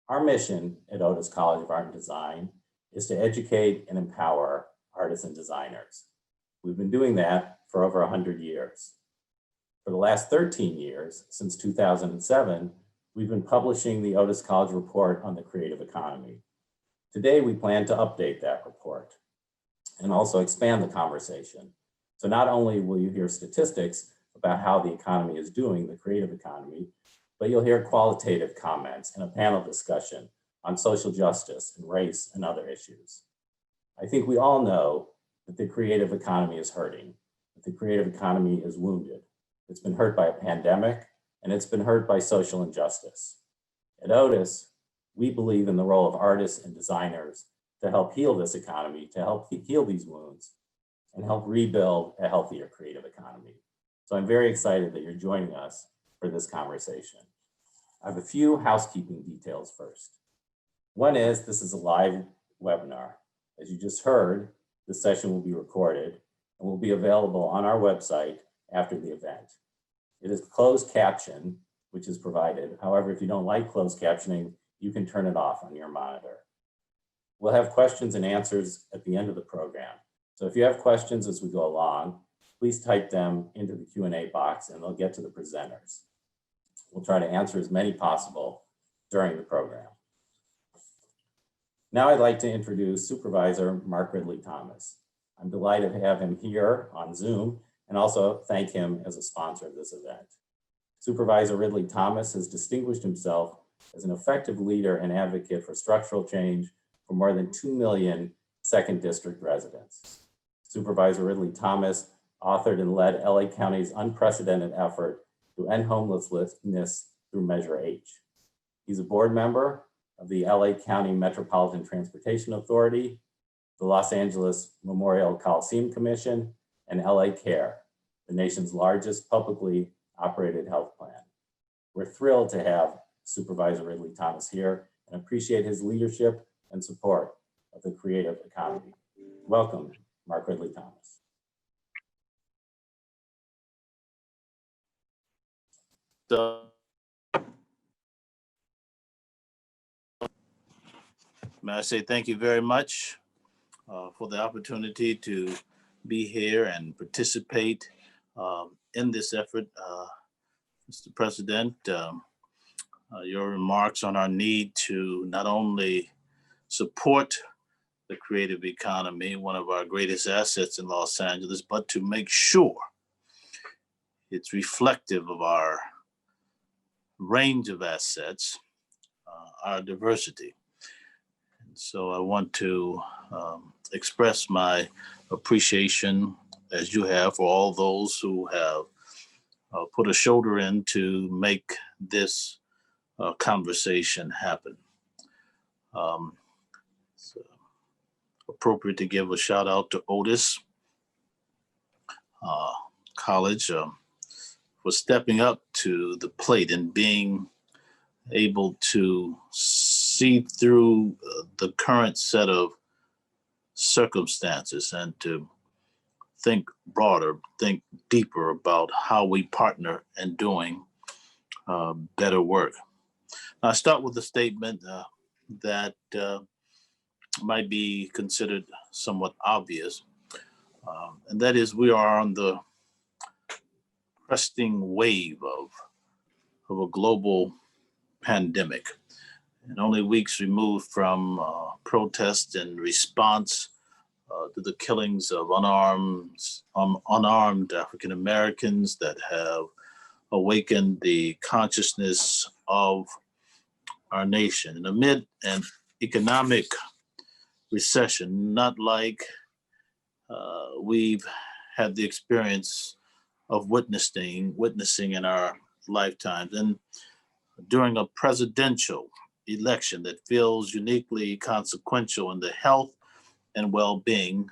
Our mission at Otis College of Art and Design is to educate and empower artists and designers. We've been doing that for over 100 years. For the last 13 years, since 2007, we've been publishing the Otis College Report on the creative economy. Today, we plan to update that report and also expand the conversation. So not only will you hear statistics about how the economy is doing, the creative economy, but you'll hear qualitative comments and a panel discussion on social justice and race and other issues. I think we all know that the creative economy is hurting, that the creative economy is wounded. It's been hurt by a pandemic, and it's been hurt by social injustice. At Otis, we believe in the role of artists and designers to help heal this economy, to help heal these wounds, and help rebuild a healthier creative economy. So I'm very excited that you're joining us for this conversation. I have a few housekeeping details first. One is this is a live webinar. As you just heard, this session will be recorded and will be available on our website after the event. It is closed caption, which is provided. However, if you don't like closed captioning, you can turn it off on your monitor. We'll have questions and answers at the end of the program. So if you have questions as we go along, please type them into the Q&A box and they'll get to the presenters. We'll try to answer as many possible during the program. Now I'd like to introduce Supervisor Mark Ridley Thomas. I'm delighted to have him here on Zoom and also thank him as a sponsor of this event. Supervisor Ridley Thomas has distinguished himself as an effective leader and advocate for structural change for more than 2 million Second District residents. Supervisor Ridley Thomas authored and led LA County's unprecedented effort to end homelessness through Measure H. He's a board member of the LA County Metropolitan Transportation Authority, the Los Angeles Memorial Coliseum Commission, and LA Care, the nation's largest publicly operated health plan. We're thrilled to have Supervisor Ridley Thomas here and appreciate his leadership and support of the creative economy. Welcome, Mark Ridley Thomas. May I say thank you very much for the opportunity to be here and participate in this effort. Mr. President, your remarks on our need to not only support the creative economy, one of our greatest assets in Los Angeles, but to make sure it's reflective of our range of assets, our diversity. And so I want to express my appreciation, as you have, for all those who have put a shoulder in to make this conversation happen. It's appropriate to give a shout out to Otis College for stepping up to the plate and being able to see through the current set of circumstances and to think broader, think deeper about how we partner in doing better work. I start with a statement that might be considered somewhat obvious, and that is we are on the cresting wave of a global pandemic, and only weeks removed from protest and response to the killings of unarmed African Americans that have awakened the consciousness of our nation. And amid an economic recession, not like we've had the experience of witnessing in our lifetimes, and during a presidential election that feels uniquely consequential in the health and well-being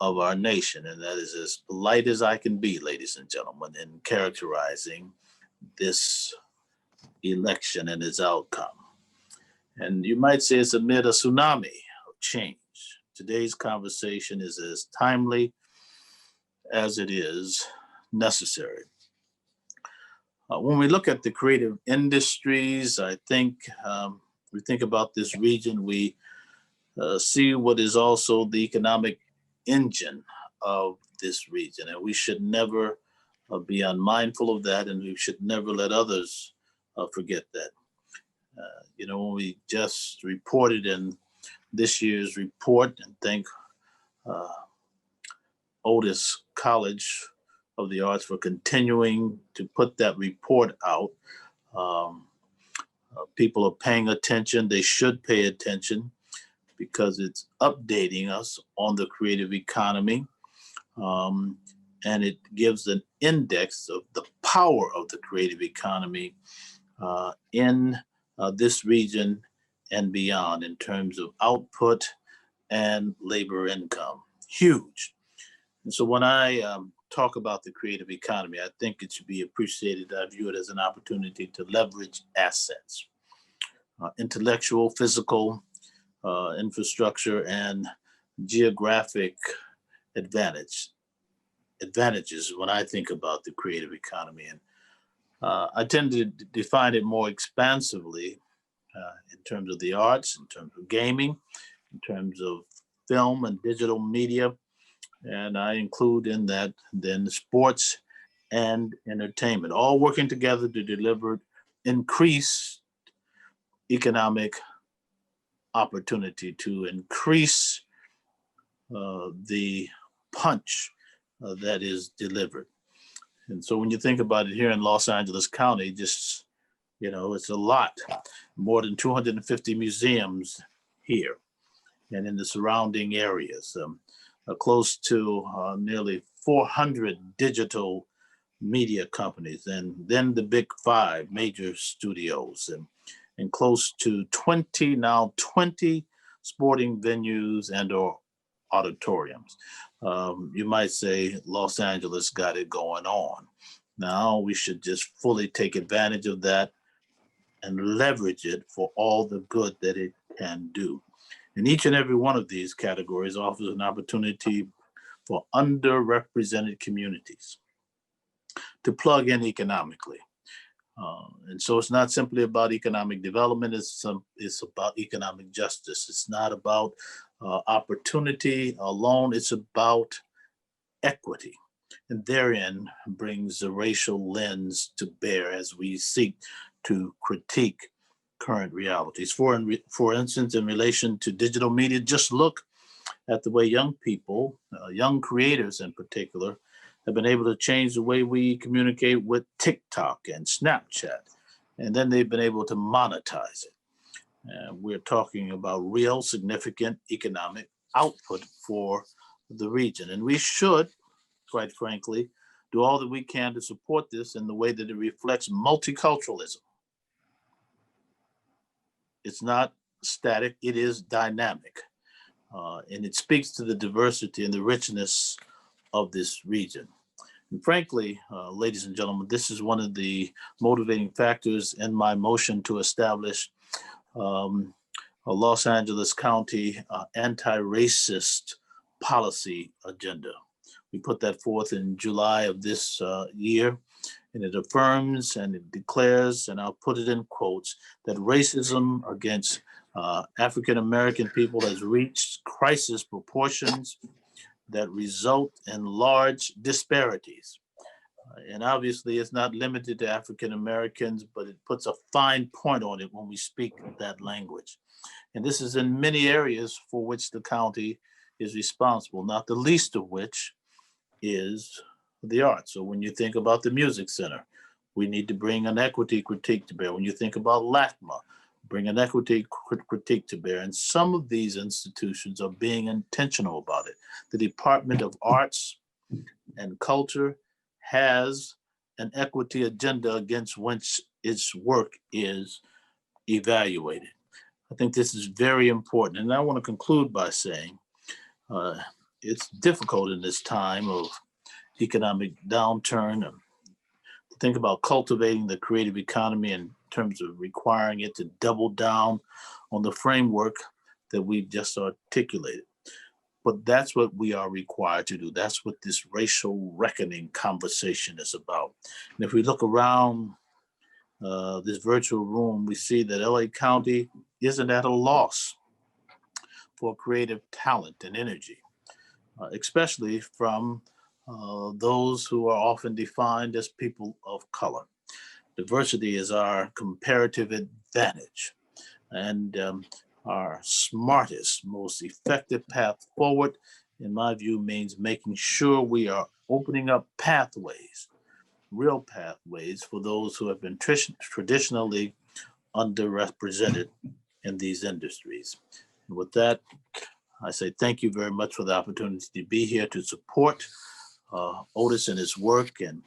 of our nation. And that is as polite as I can be, ladies and gentlemen, in characterizing this election and its outcome. And you might say it's amid a tsunami of change. Today's conversation is as timely as it is necessary. When we look at the creative industries, I think we think about this region, we see what is also the economic engine of this region. And we should never be unmindful of that, and we should never let others forget that. When we just reported in this year's report, and thank Otis College of the Arts for continuing to put that report out. People are paying attention. They should pay attention because it's updating us on the creative economy. And it gives an index of the power of the creative economy in this region and beyond in terms of output and labor income. Huge. And so when I talk about the creative economy, I think it should be appreciated. I view it as an opportunity to leverage assets, intellectual, physical, infrastructure, and geographic advantages when I think about the creative economy. And I tend to define it more expansively in terms of the arts, in terms of gaming, in terms of film and digital media. And I include in that then sports and entertainment, all working together to deliver increased economic opportunity, to increase the punch that is delivered. And so when you think about it here in Los Angeles County, just, it's a lot, more than 250 museums here and in the surrounding areas, close to nearly 400 digital media companies, and then the big 5 major studios, and close to 20 sporting venues and or auditoriums. You might say Los Angeles got it going on. Now we should just fully take advantage of that and leverage it for all the good that it can do. And each and every one of these categories offers an opportunity for underrepresented communities to plug in economically. And so it's not simply about economic development, it's about economic justice. It's not about opportunity alone, it's about equity. And therein brings the racial lens to bear as we seek to critique current realities. For instance, in relation to digital media, just look at the way young people, young creators in particular, have been able to change the way we communicate with TikTok and Snapchat. And then they've been able to monetize it. We're talking about real significant economic output for the region. And we should, quite frankly, do all that we can to support this in the way that it reflects multiculturalism. It's not static, it is dynamic. And it speaks to the diversity and the richness of this region. And frankly, ladies and gentlemen, this is one of the motivating factors in my motion to establish a Los Angeles County anti-racist policy agenda. We put that forth in July of this year, and it affirms and it declares, and I'll put it in quotes, that racism against African-American people has reached crisis proportions that result in large disparities. And obviously it's not limited to African-Americans, but it puts a fine point on it when we speak that language. And this is in many areas for which the county is responsible, not the least of which is the arts. So when you think about the Music Center, we need to bring an equity critique to bear. When you think about LACMA, bring an equity critique to bear. And some of these institutions are being intentional about it. The Department of Arts and Culture has an equity agenda against which its work is evaluated. I think this is very important. And I want to conclude by saying it's difficult in this time of economic downturn to think about cultivating the creative economy in terms of requiring it to double down on the framework that we've just articulated. But that's what we are required to do. That's what this racial reckoning conversation is about. And if we look around this virtual room, we see that LA County isn't at a loss for creative talent and energy, especially from those who are often defined as people of color. Diversity is our comparative advantage and our smartest, most effective path forward, in my view, means making sure we are opening up pathways, real pathways for those who have been traditionally underrepresented in these industries. And with that, I say thank you very much for the opportunity to be here to support Otis in his work and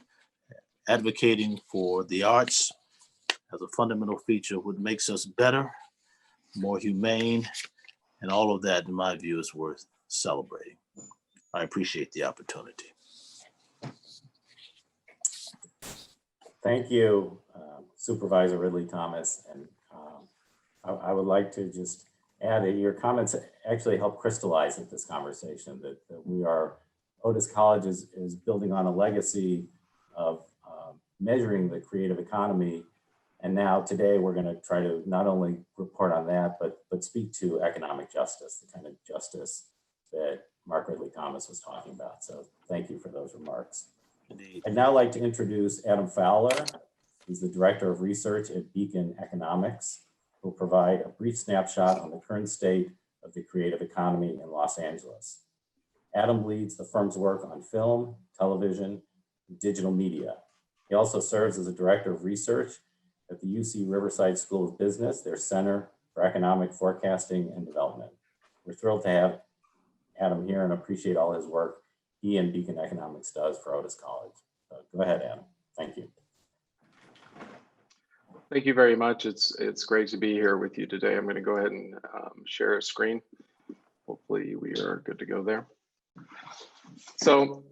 advocating for the arts as a fundamental feature of what makes us better, more humane, and all of that, in my view, is worth celebrating. I appreciate the opportunity. Thank you, Supervisor Ridley Thomas. And I would like to just add that your comments actually help crystallize this conversation, that we are, Otis College is building on a legacy of measuring the creative economy. And now today we're going to try to not only report on that, but speak to economic justice, the kind of justice that Mark Ridley Thomas was talking about. So thank you for those remarks. Indeed. I'd now like to introduce Adam Fowler. He's the Director of Research at Beacon Economics, who will provide a brief snapshot on the current state of the creative economy in Los Angeles. Adam leads the firm's work on film, television, and digital media. He also serves as a Director of Research at the UC Riverside School of Business, their Center for Economic Forecasting and Development. We're thrilled to have Adam here and appreciate all his work he and Beacon Economics does for Otis College. Go ahead, Adam. Thank you. Thank you very much. It's great to be here with you today. I'm going to go ahead and share a screen. Hopefully we are good to go there. So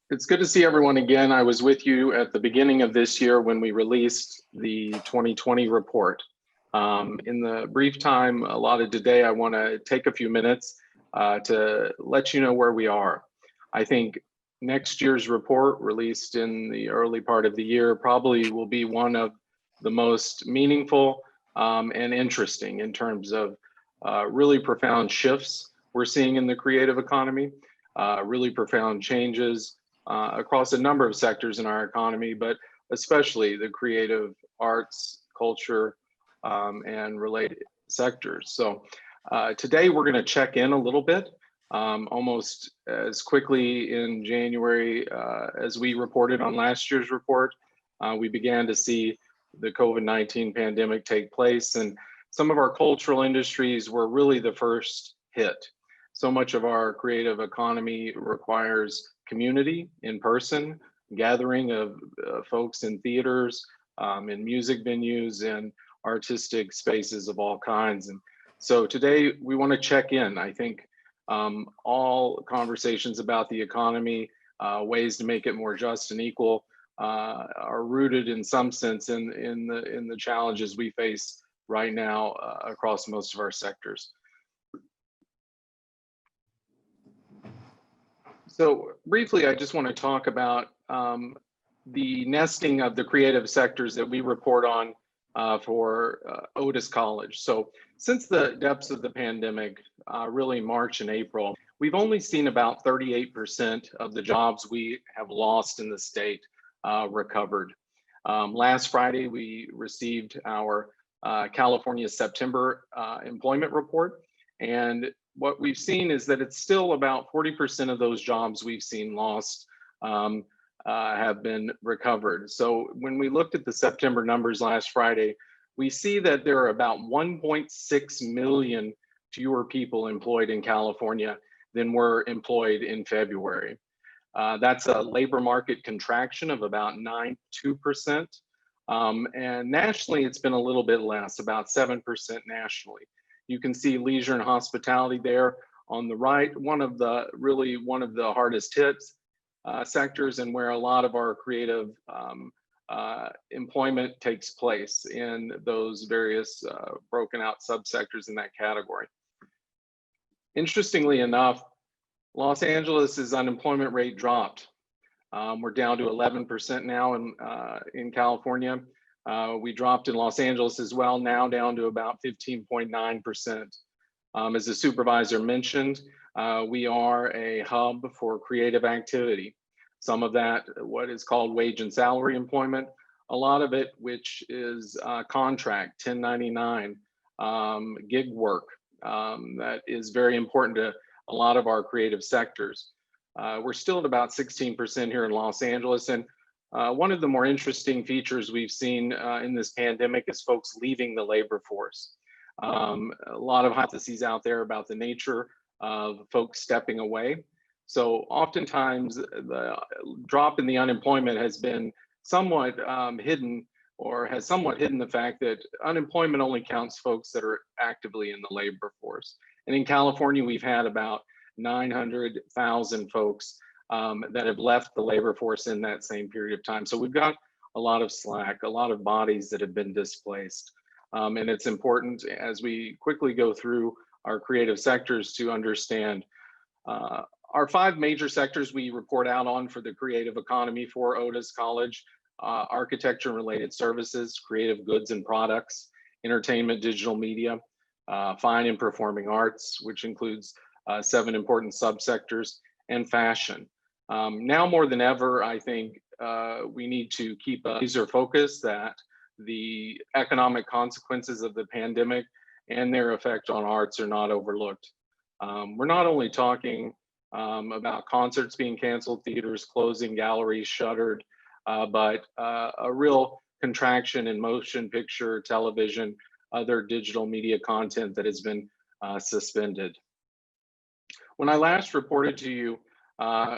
it's good to see everyone again. I was with you at the beginning of this year when we released the 2020 report. In the brief time allotted today, I want to take a few minutes to let you know where we are. I think next year's report, released in the early part of the year, probably will be one of the most meaningful and interesting in terms of really profound shifts we're seeing in the creative economy, really profound changes across a number of sectors in our economy, but especially the creative arts, culture, and related sectors. So today we're going to check in a little bit. Almost as quickly in January as we reported on last year's report, we began to see the COVID-19 pandemic take place, and some of our cultural industries were really the first hit. So much of our creative economy requires community, in person, gathering of folks in theaters, in music venues, and artistic spaces of all kinds. And so today we want to check in. I think all conversations about the economy, ways to make it more just and equal, are rooted in some sense in the challenges we face right now across most of our sectors. So briefly, I just want to talk about the nesting of the creative sectors that we report on for Otis College. So since the depths of the pandemic, really March and April, we've only seen about 38% of the jobs we have lost in the state recovered. Last Friday, we received our California September employment report. And what we've seen is that it's still about 40% of those jobs we've seen lost have been recovered. So when we looked at the September numbers last Friday, we see that there are about 1.6 million fewer people employed in California than were employed in February. That's a labor market contraction of about 2%. And nationally, it's been a little bit less, about 7% nationally. You can see leisure and hospitality there on the right, one of the hardest hit sectors, and where a lot of our creative employment takes place in those various broken out subsectors in that category. Interestingly enough, Los Angeles's unemployment rate dropped. We're down to 11% now in California. We dropped in Los Angeles as well, now down to about 15.9%. As the supervisor mentioned, we are a hub for creative activity. Some of that, what is called wage and salary employment, a lot of it, which is contract, 1099, gig work, that is very important to a lot of our creative sectors. We're still at about 16% here in Los Angeles. And one of the more interesting features we've seen in this pandemic is folks leaving the labor force. A lot of hypotheses out there about the nature of folks stepping away. So oftentimes the drop in the unemployment has been somewhat hidden, or has somewhat hidden the fact that unemployment only counts folks that are actively in the labor force. And in California, we've had about 900,000 folks that have left the labor force in that same period of time. So we've got a lot of slack, a lot of bodies that have been displaced. And it's important as we quickly go through our creative sectors to understand our 5 major sectors we report out on for the creative economy for Otis College: architecture and related services, creative goods and products, entertainment, digital media, fine and performing arts, which includes 7 important subsectors, and fashion. Now more than ever, I think we need to keep a laser focus that the economic consequences of the pandemic and their effect on arts are not overlooked. We're not only talking about concerts being canceled, theaters closing, galleries shuttered, but a real contraction in motion picture, television, other digital media content that has been suspended. When I last reported to you,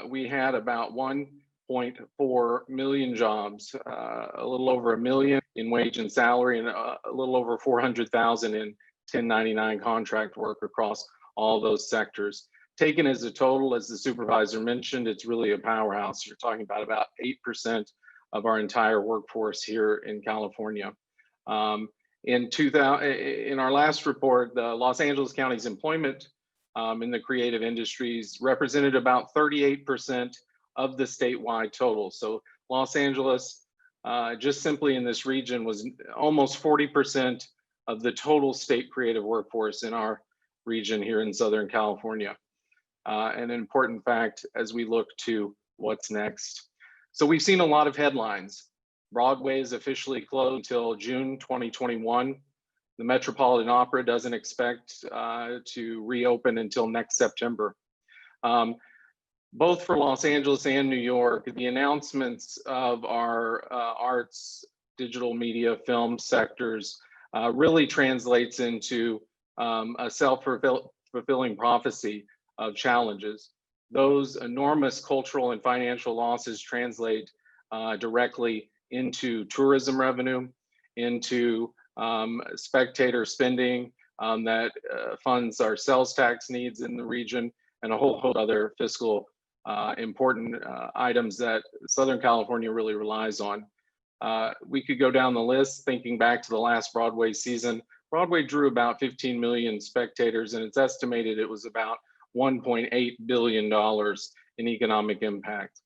we had about 1.4 million jobs, a little over 1 million in wage and salary, and a little over 400,000 in 1099 contract work across all those sectors. Taken as a total, as the supervisor mentioned, it's really a powerhouse. You're talking about 8% of our entire workforce here in California. In our last report, the Los Angeles County's employment in the creative industries represented about 38% of the statewide total. So Los Angeles, just simply in this region, was almost 40% of the total state creative workforce in our region here in Southern California. An important fact as we look to what's next. So we've seen a lot of headlines. Broadway is officially closed until June 2021. The Metropolitan Opera doesn't expect to reopen until next September. Both for Los Angeles and New York, the announcements of our arts, digital media, film sectors really translates into a self-fulfilling prophecy of challenges. Those enormous cultural and financial losses translate directly into tourism revenue, into spectator spending that funds our sales tax needs in the region, and a whole other fiscal important items that Southern California really relies on. We could go down the list, thinking back to the last Broadway season. Broadway drew about 15 million spectators, and it's estimated it was about $1.8 billion in economic impact.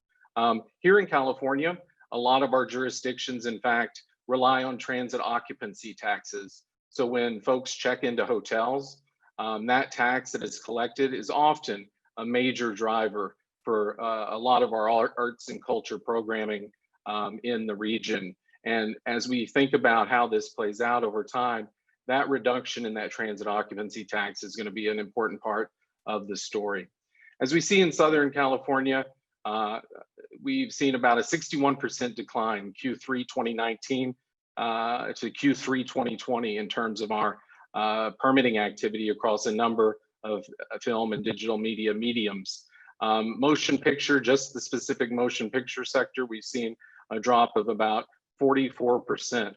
Here in California, a lot of our jurisdictions, in fact, rely on transit occupancy taxes. So when folks check into hotels, that tax that is collected is often a major driver for a lot of our arts and culture programming in the region. And as we think about how this plays out over time, that reduction in that transit occupancy tax is going to be an important part of the story. As we see in Southern California, we've seen about a 61% decline Q3 2019 to Q3 2020 in terms of our permitting activity across a number of film and digital media mediums. Motion picture, just the specific motion picture sector, we've seen a drop of about 44%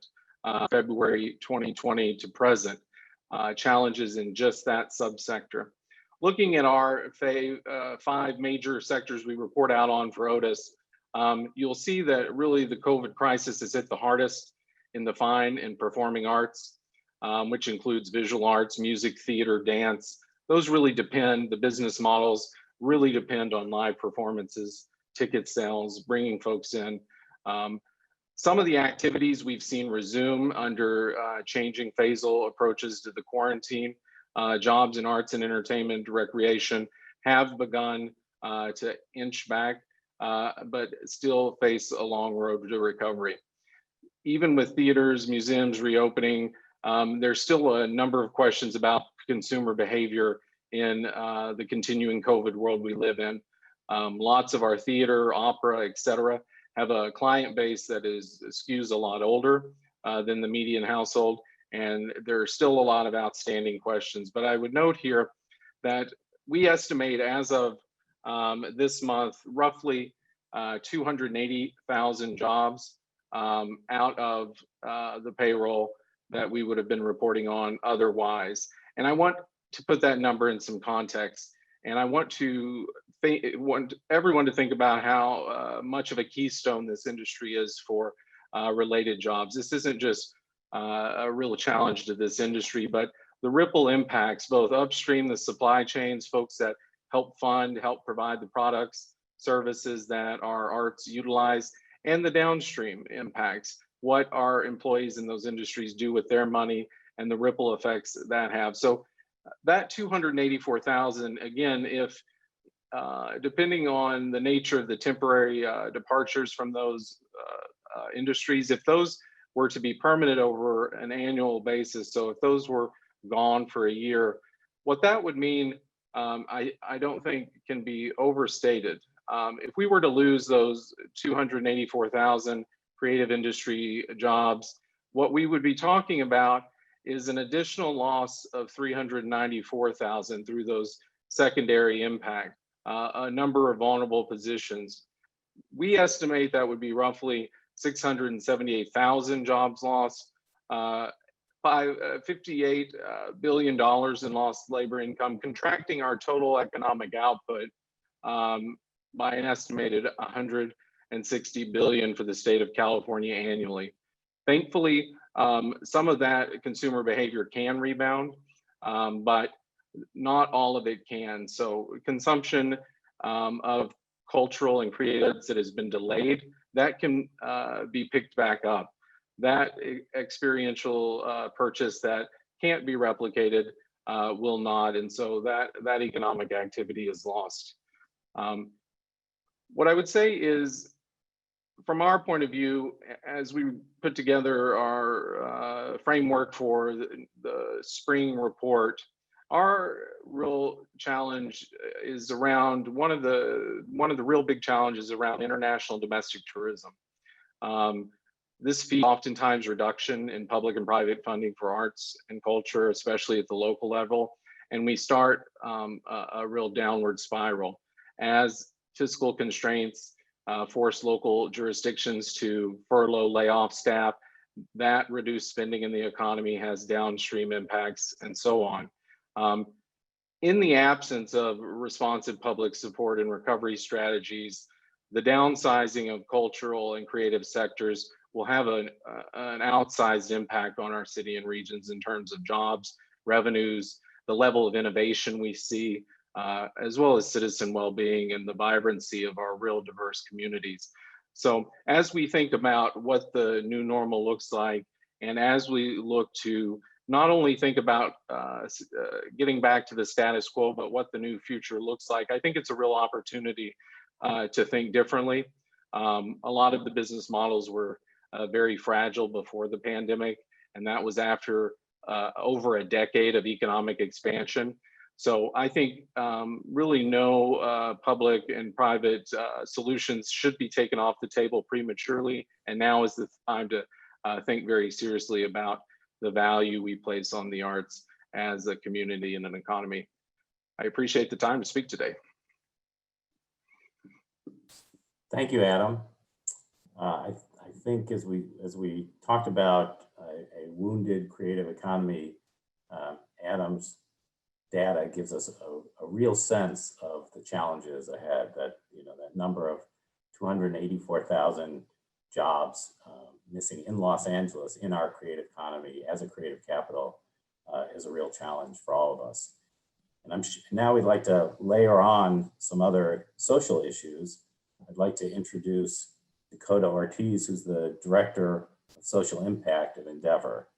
February 2020 to present. Challenges in just that subsector. Looking at our 5 major sectors we report out on for Otis, you'll see that really the COVID crisis has hit the hardest in the fine and performing arts, which includes visual arts, music, theater, dance. Those really depend, the business models really depend on live performances, ticket sales, bringing folks in. Some of the activities we've seen resume under changing phasal approaches to the quarantine. Jobs in arts and entertainment, recreation have begun to inch back, but still face a long road to recovery. Even with theaters, museums reopening, there's still a number of questions about consumer behavior in the continuing COVID world we live in. Lots of our theater, opera, et cetera, have a client base that skews a lot older than the median household, and there are still a lot of outstanding questions. But I would note here that we estimate as of this month, roughly 280,000 jobs out of the payroll that we would have been reporting on otherwise. And I want to put that number in some context. And I want everyone to think about how much of a keystone this industry is for related jobs. This isn't just a real challenge to this industry, but the ripple impacts both upstream, the supply chains, folks that help fund, help provide the products, services that our arts utilize, and the downstream impacts, what our employees in those industries do with their money and the ripple effects that have. So that 284,000, again, if depending on the nature of the temporary departures from those industries, if those were to be permanent over an annual basis, so if those were gone for a year, what that would mean, I don't think can be overstated. If we were to lose those 284,000 creative industry jobs, what we would be talking about is an additional loss of 394,000 through those secondary impact, a number of vulnerable positions. We estimate that would be roughly 678,000 jobs lost, by $58 billion in lost labor income, contracting our total economic output by an estimated 160 billion for the state of California annually. Thankfully, some of that consumer behavior can rebound, but not all of it can. So consumption of cultural and creative that has been delayed, that can be picked back up. That experiential purchase that can't be replicated will not, and so that economic activity is lost. What I would say is, from our point of view, as we put together our framework for the spring report, our real challenge is around one of the real big challenges around international domestic tourism. This feeds oftentimes reduction in public and private funding for arts and culture, especially at the local level, and we start a real downward spiral as fiscal constraints force local jurisdictions to furlough, lay off staff. That reduced spending in the economy has downstream impacts, and so on. In the absence of responsive public support and recovery strategies, the downsizing of cultural and creative sectors will have an outsized impact on our city and regions in terms of jobs, revenues, the level of innovation we see, as well as citizen well-being and the vibrancy of our real diverse communities. So as we think about what the new normal looks like, and as we look to not only think about getting back to the status quo, but what the new future looks like, I think it's a real opportunity to think differently. A lot of the business models were very fragile before the pandemic, and that was after over a decade of economic expansion. So I think really no public and private solutions should be taken off the table prematurely, and now is the time to think very seriously about the value we place on the arts as a community and an economy. I appreciate the time to speak today. Thank you, Adam. I think as we talked about a wounded creative economy, Adam's data gives us a real sense of the challenges ahead. That that number of 284,000 jobs missing in Los Angeles in our creative economy as a creative capital is a real challenge for all of us. And now we'd like to layer on some other social issues. I'd like to introduce Dakota Ortiz, who's the Director of Social Impact at Endeavor.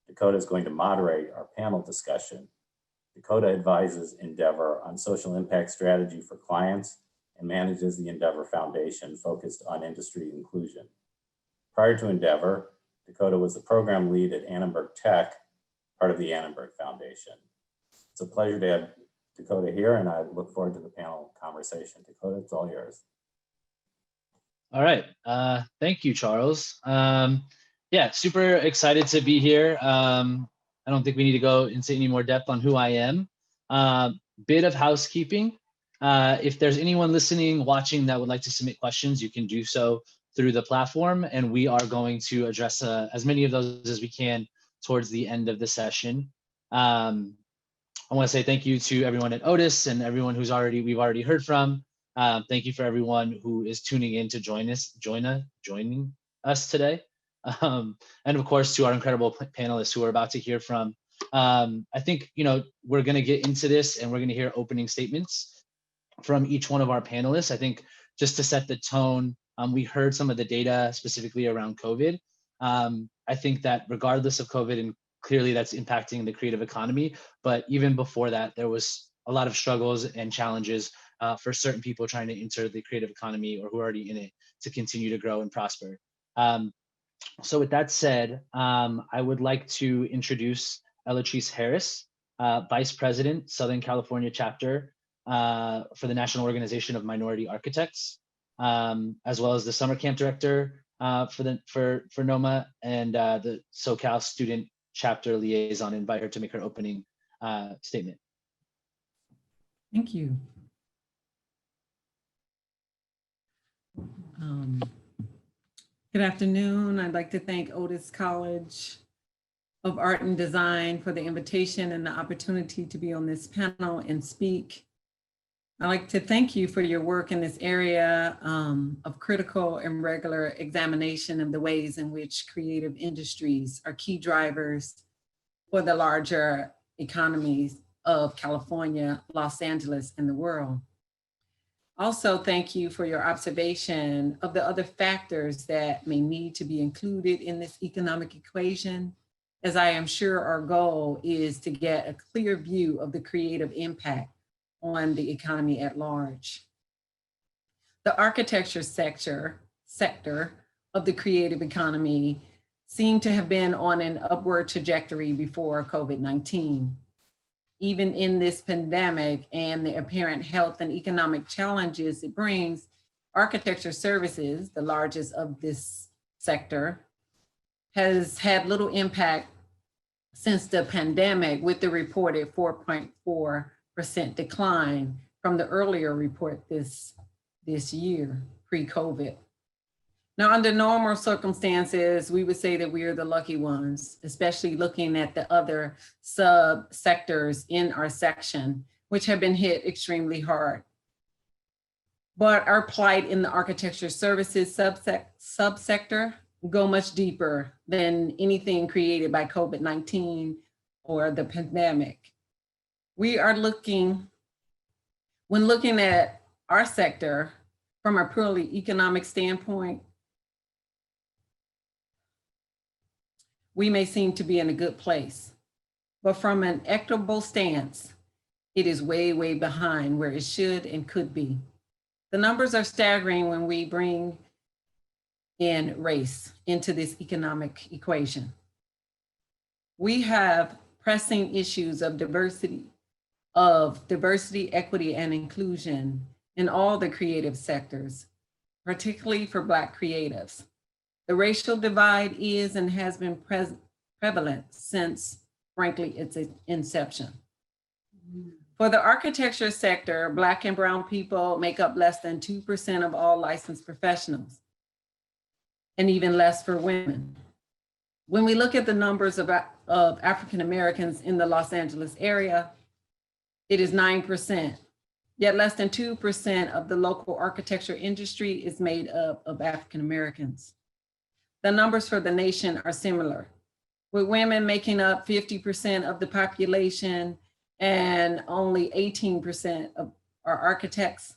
Dakota is going to moderate our panel discussion. Dakota advises Endeavor on social impact strategy for clients and manages the Endeavor Foundation focused on industry inclusion. Prior to Endeavor, Dakota was the program lead at Annenberg Tech, part of the Annenberg Foundation. It's a pleasure to have Dakota here, and I look forward to the panel conversation. Dakota, it's all yours. All right. Thank you, Charles. Yeah, super excited to be here. I don't think we need to go into any more depth on who I am. Bit of housekeeping. If there's anyone listening, watching that would like to submit questions, you can do so through the platform, and we are going to address as many of those as we can towards the end of the session. I want to say thank you to everyone at Otis and everyone who's we've already heard from. Thank you for everyone who is tuning in to joining us today. And of course, to our incredible panelists who we're about to hear from. I think, we're going to get into this and we're going to hear opening statements from each one of our panelists. I think just to set the tone, we heard some of the data specifically around COVID. I think that regardless of COVID, and clearly that's impacting the creative economy, but even before that, there was a lot of struggles and challenges for certain people trying to enter the creative economy or who are already in it to continue to grow and prosper. So with that said, I would like to introduce Elatrice Harris, Vice President, Southern California Chapter for the National Organization of Minority Architects, as well as the Summer Camp Director for NOMA and the SoCal Student Chapter Liaison. Invite her to make her opening statement. Thank you. Good afternoon. I'd like to thank Otis College of Art and Design for the invitation and the opportunity to be on this panel and speak. I'd like to thank you for your work in this area of critical and regular examination of the ways in which creative industries are key drivers for the larger economies of California, Los Angeles, and the world. Also, thank you for your observation of the other factors that may need to be included in this economic equation, as I am sure our goal is to get a clear view of the creative impact on the economy at large. The architecture sector of the creative economy seemed to have been on an upward trajectory before COVID-19. Even in this pandemic and the apparent health and economic challenges it brings, architecture services, the largest of this sector, has had little impact since the pandemic, with the reported 4.4% decline from the earlier report this year, pre-COVID. Now, under normal circumstances, we would say that we are the lucky ones, especially looking at the other sub-sectors in our section, which have been hit extremely hard. But our plight in the architecture services subsector go much deeper than anything created by COVID-19 or the pandemic. We are when looking at our sector from a purely economic standpoint, we may seem to be in a good place, but from an equitable stance, it is way, way behind where it should and could be. The numbers are staggering when we bring in race into this economic equation. We have pressing issues of diversity, equity, and inclusion in all the creative sectors, particularly for Black creatives. The racial divide is and has been prevalent since, frankly, its inception. For the architecture sector, Black and Brown people make up less than 2% of all licensed professionals, and even less for women. When we look at the numbers of African Americans in the Los Angeles area, it is 9%, yet less than 2% of the local architecture industry is made up of African Americans. The numbers for the nation are similar, with women making up 50% of the population and only 18% of our architects.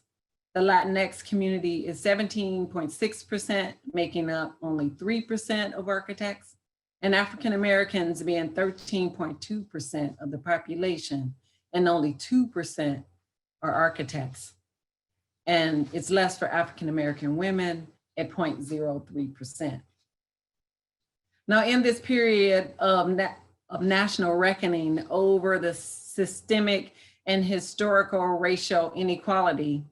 The Latinx community is 17.6%, making up only 3% of architects, and African Americans being 13.2% of the population, and only 2% are architects. And it's less for African American women at 0.03%. Now, in this period of national reckoning over the systemic and historical racial inequality,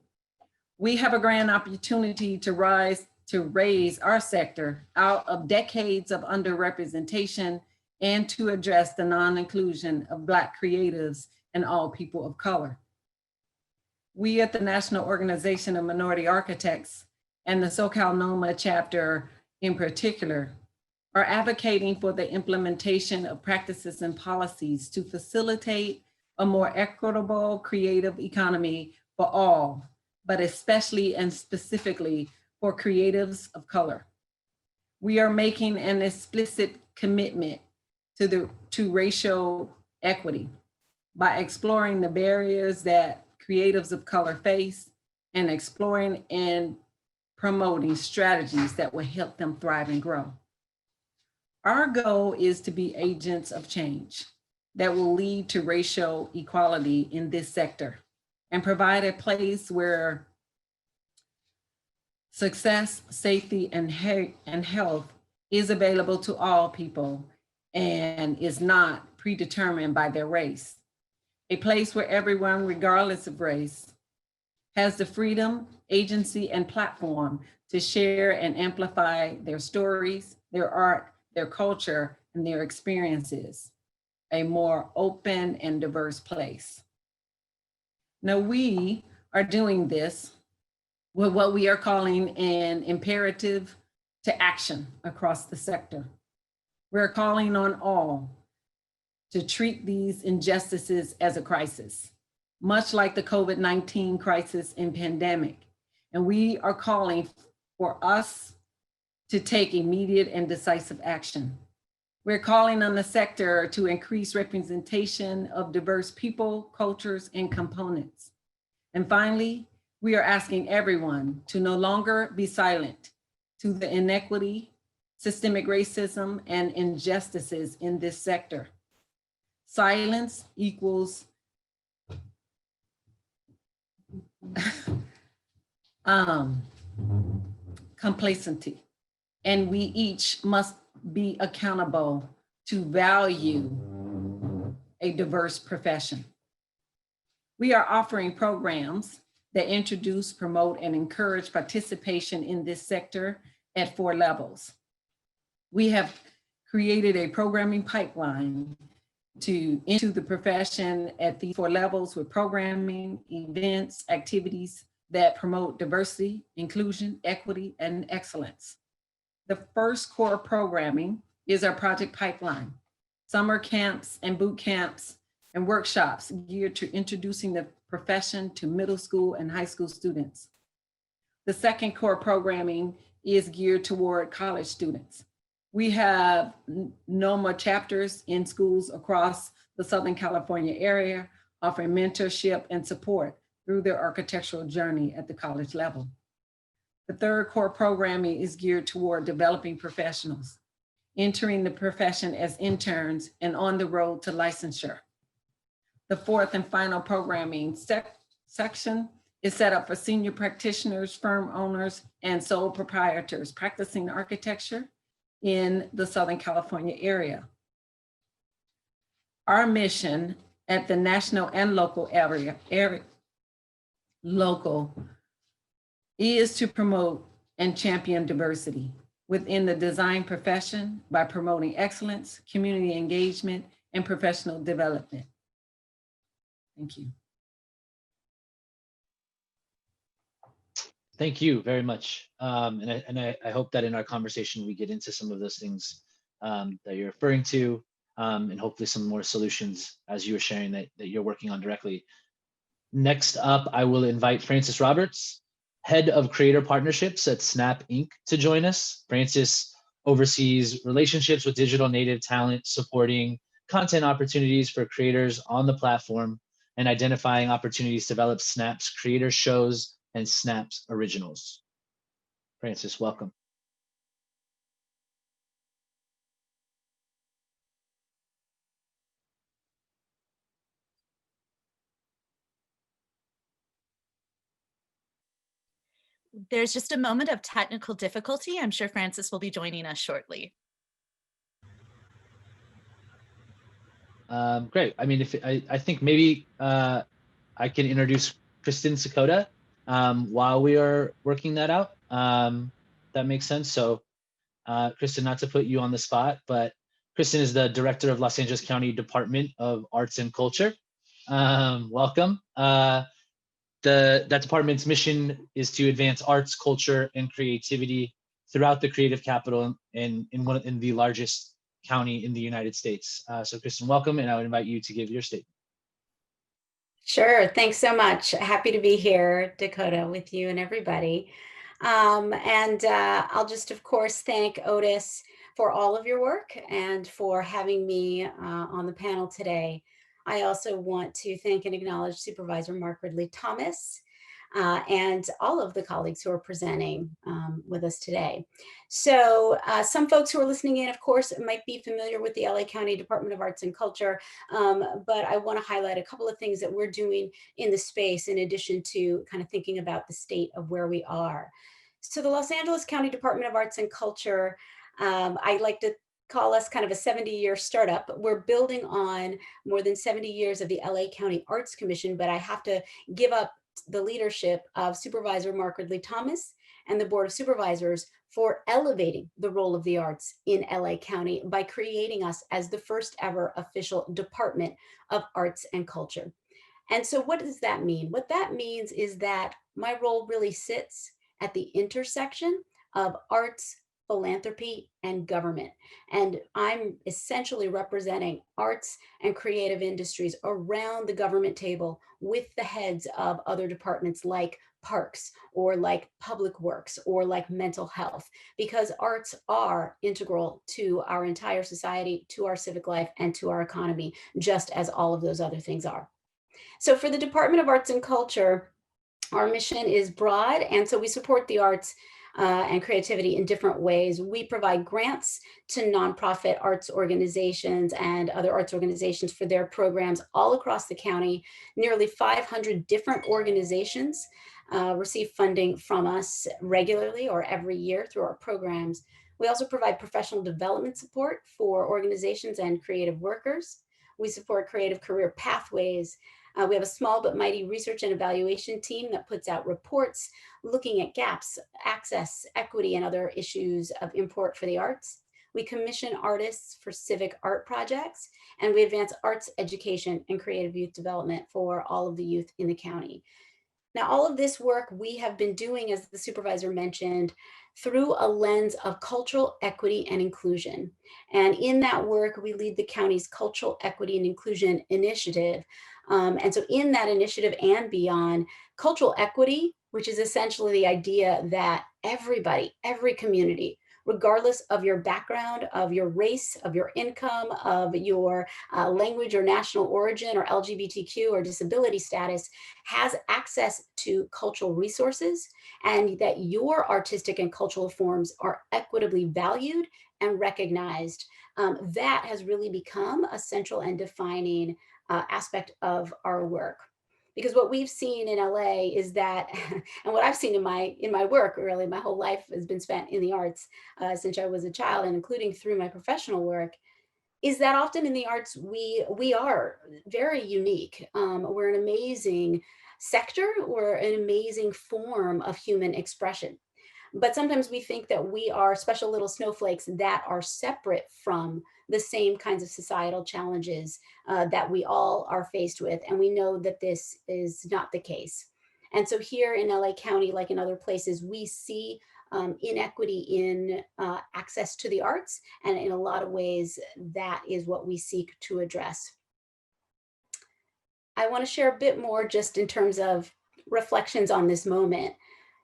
we have a grand opportunity to raise our sector out of decades of underrepresentation and to address the non-inclusion of Black creatives and all people of color. We at the National Organization of Minority Architects and the SoCal NOMA chapter in particular are advocating for the implementation of practices and policies to facilitate a more equitable, creative economy for all, but especially and specifically for creatives of color. We are making an explicit commitment to racial equity by exploring the barriers that creatives of color face and exploring and promoting strategies that will help them thrive and grow. Our goal is to be agents of change that will lead to racial equality in this sector and provide a place where success, safety, and health is available to all people and is not predetermined by their race. A place where everyone, regardless of race, has the freedom, agency, and platform to share and amplify their stories, their art, their culture, and their experiences. A more open and diverse place. Now, we are doing this with what we are calling an imperative to action across the sector. We're calling on all to treat these injustices as a crisis, much like the COVID-19 crisis and pandemic. And we are calling for us to take immediate and decisive action. We're calling on the sector to increase representation of diverse people, cultures, and components. And finally, we are asking everyone to no longer be silent to the inequity, systemic racism, and injustices in this sector. Silence equals complacency, and we each must be accountable to value a diverse profession. We are offering programs that introduce, promote, and encourage participation in this sector at 4 levels. We have created a programming pipeline into the profession at these 4 levels with programming, events, activities that promote diversity, inclusion, equity, and excellence. The first core programming is our project pipeline, summer camps and boot camps and workshops geared to introducing the profession to middle school and high school students. The second core programming is geared toward college students. We have NOMA chapters in schools across the Southern California area, offering mentorship and support through their architectural journey at the college level. The third core programming is geared toward developing professionals, entering the profession as interns and on the road to licensure. The fourth and final programming section is set up for senior practitioners, firm owners, and sole proprietors practicing architecture in the Southern California area. Our mission at the national and local area is to promote and champion diversity within the design profession by promoting excellence, community engagement, and professional development. Thank you. Thank you very much. And I hope that in our conversation, we get into some of those things that you're referring to, and hopefully some more solutions as you were sharing that you're working on directly. Next up, I will invite Francis Roberts, Head of Creator Partnerships at Snap Inc. to join us. Francis oversees relationships with digital native talent, supporting content opportunities for creators on the platform, and identifying opportunities to develop Snap's creator shows, and Snaps Originals. Francis, welcome. There's just a moment of technical difficulty. I'm sure Francis will be joining us shortly. Great. I mean, I think maybe I can introduce Kristen Sakota while we are working that out. That makes sense. So Kristen, not to put you on the spot, but Kristen is the director of Los Angeles County Department of Arts and Culture. Welcome. That department's mission is to advance arts, culture, and creativity throughout the creative capital in the largest county in the United States. So Kristen, welcome, and I would invite you to give your statement. Sure, thanks so much. Happy to be here, Dakota, with you and everybody. I'll just, of course, thank Otis for all of your work and for having me on the panel today. I also want to thank and acknowledge Supervisor Mark Ridley Thomas and all of the colleagues who are presenting with us today. So some folks who are listening in, of course, might be familiar with the LA County Department of Arts and Culture, but I want to highlight a couple of things that we're doing in the space in addition to kind of thinking about the state of where we are. So the Los Angeles County Department of Arts and Culture, I like to call us kind of a 70-year startup. We're building on more than 70 years of the LA County Arts Commission, but I have to give up the leadership of Supervisor Mark Ridley Thomas and the Board of Supervisors for elevating the role of the arts in LA County by creating us as the first ever official Department of Arts and Culture. And so what does that mean? What that means is that my role really sits at the intersection of arts, philanthropy, and government. And I'm essentially representing arts and creative industries around the government table with the heads of other departments like parks or like public works or like mental health, because arts are integral to our entire society, to our civic life, and to our economy, just as all of those other things are. So for the Department of Arts and Culture, our mission is broad, and so we support the arts and creativity in different ways. We provide grants to nonprofit arts organizations and other arts organizations for their programs all across the county. Nearly 500 different organizations receive funding from us regularly or every year through our programs. We also provide professional development support for organizations and creative workers. We support creative career pathways. We have a small but mighty research and evaluation team that puts out reports looking at gaps, access, equity, and other issues of import for the arts. We commission artists for civic art projects, and we advance arts education and creative youth development for all of the youth in the county. Now, all of this work we have been doing, as the supervisor mentioned, through a lens of cultural equity and inclusion. And in that work, we lead the county's Cultural Equity and Inclusion Initiative. And so in that initiative and beyond, cultural equity, which is essentially the idea that everybody, every community, regardless of your background, of your race, of your income, of your language or national origin or LGBTQ or disability status, has access to cultural resources, and that your artistic and cultural forms are equitably valued and recognized. That has really become a central and defining aspect of our work. Because what we've seen in LA is that, and what I've seen in my work, really, my whole life has been spent in the arts since I was a child, and including through my professional work, is that often in the arts, we are very unique. We're an amazing sector, we're an amazing form of human expression. But sometimes we think that we are special little snowflakes that are separate from the same kinds of societal challenges that we all are faced with. And we know that this is not the case. And so here in LA County, like in other places, we see inequity in access to the arts. And in a lot of ways, that is what we seek to address. I want to share a bit more just in terms of reflections on this moment.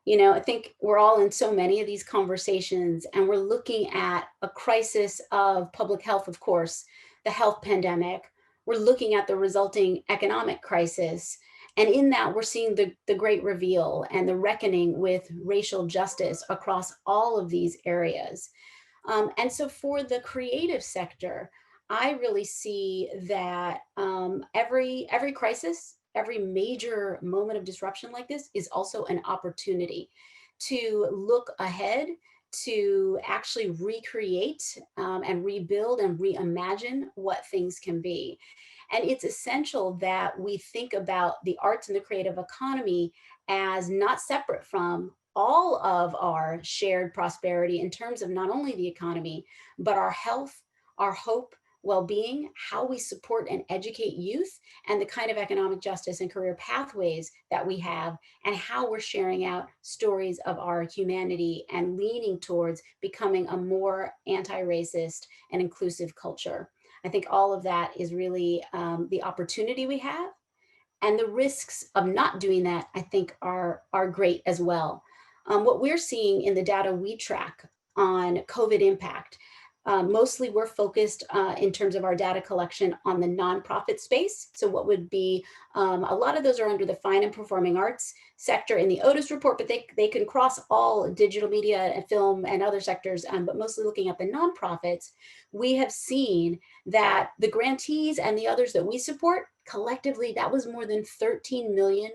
You know, I think we're all in so many of these conversations, and we're looking at a crisis of public health, of course, the health pandemic. We're looking at the resulting economic crisis. And in that, we're seeing the great reveal and the reckoning with racial justice across all of these areas. And so for the creative sector, I really see that every crisis, every major moment of disruption like this is also an opportunity to look ahead, to actually recreate and rebuild and reimagine what things can be. And it's essential that we think about the arts and the creative economy as not separate from all of our shared prosperity in terms of not only the economy, but our health, our hope, well-being, how we support and educate youth, and the kind of economic justice and career pathways that we have, and how we're sharing out stories of our humanity and leaning towards becoming a more anti-racist and inclusive culture. I think all of that is really the opportunity we have, and the risks of not doing that, I think, are great as well. What we're seeing in the data we track on COVID impact, mostly we're focused in terms of our data collection on the nonprofit space. So what would be, a lot of those are under the fine and performing arts sector in the Otis Report, but they can cross all digital media and film and other sectors, but mostly looking at the nonprofits. We have seen that the grantees and the others that we support, collectively, that was more than 13 million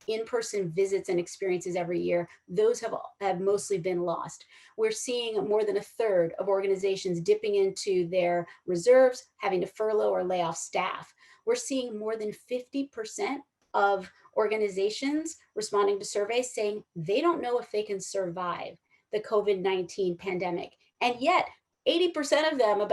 in-person visits and experiences every year. Those have mostly been lost. We're seeing more than a third of organizations dipping into their reserves, having to furlough or lay off staff. We're seeing more than 50% of organizations responding to surveys saying they don't know if they can survive the COVID-19 pandemic. And yet 80% of them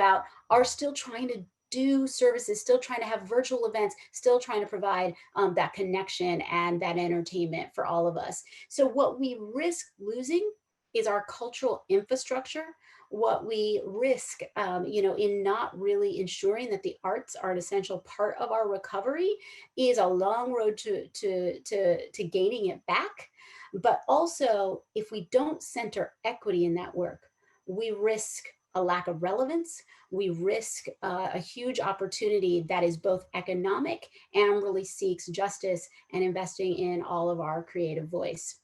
are still trying to do services, still trying to have virtual events, still trying to provide that connection and that entertainment for all of us. So what we risk losing is our cultural infrastructure. What we risk, in not really ensuring that the arts are an essential part of our recovery is a long road to gaining it back. But also, if we don't center equity in that work, we risk a lack of relevance. We risk a huge opportunity that is both economic and really seeks justice and investing in all of our creative voice.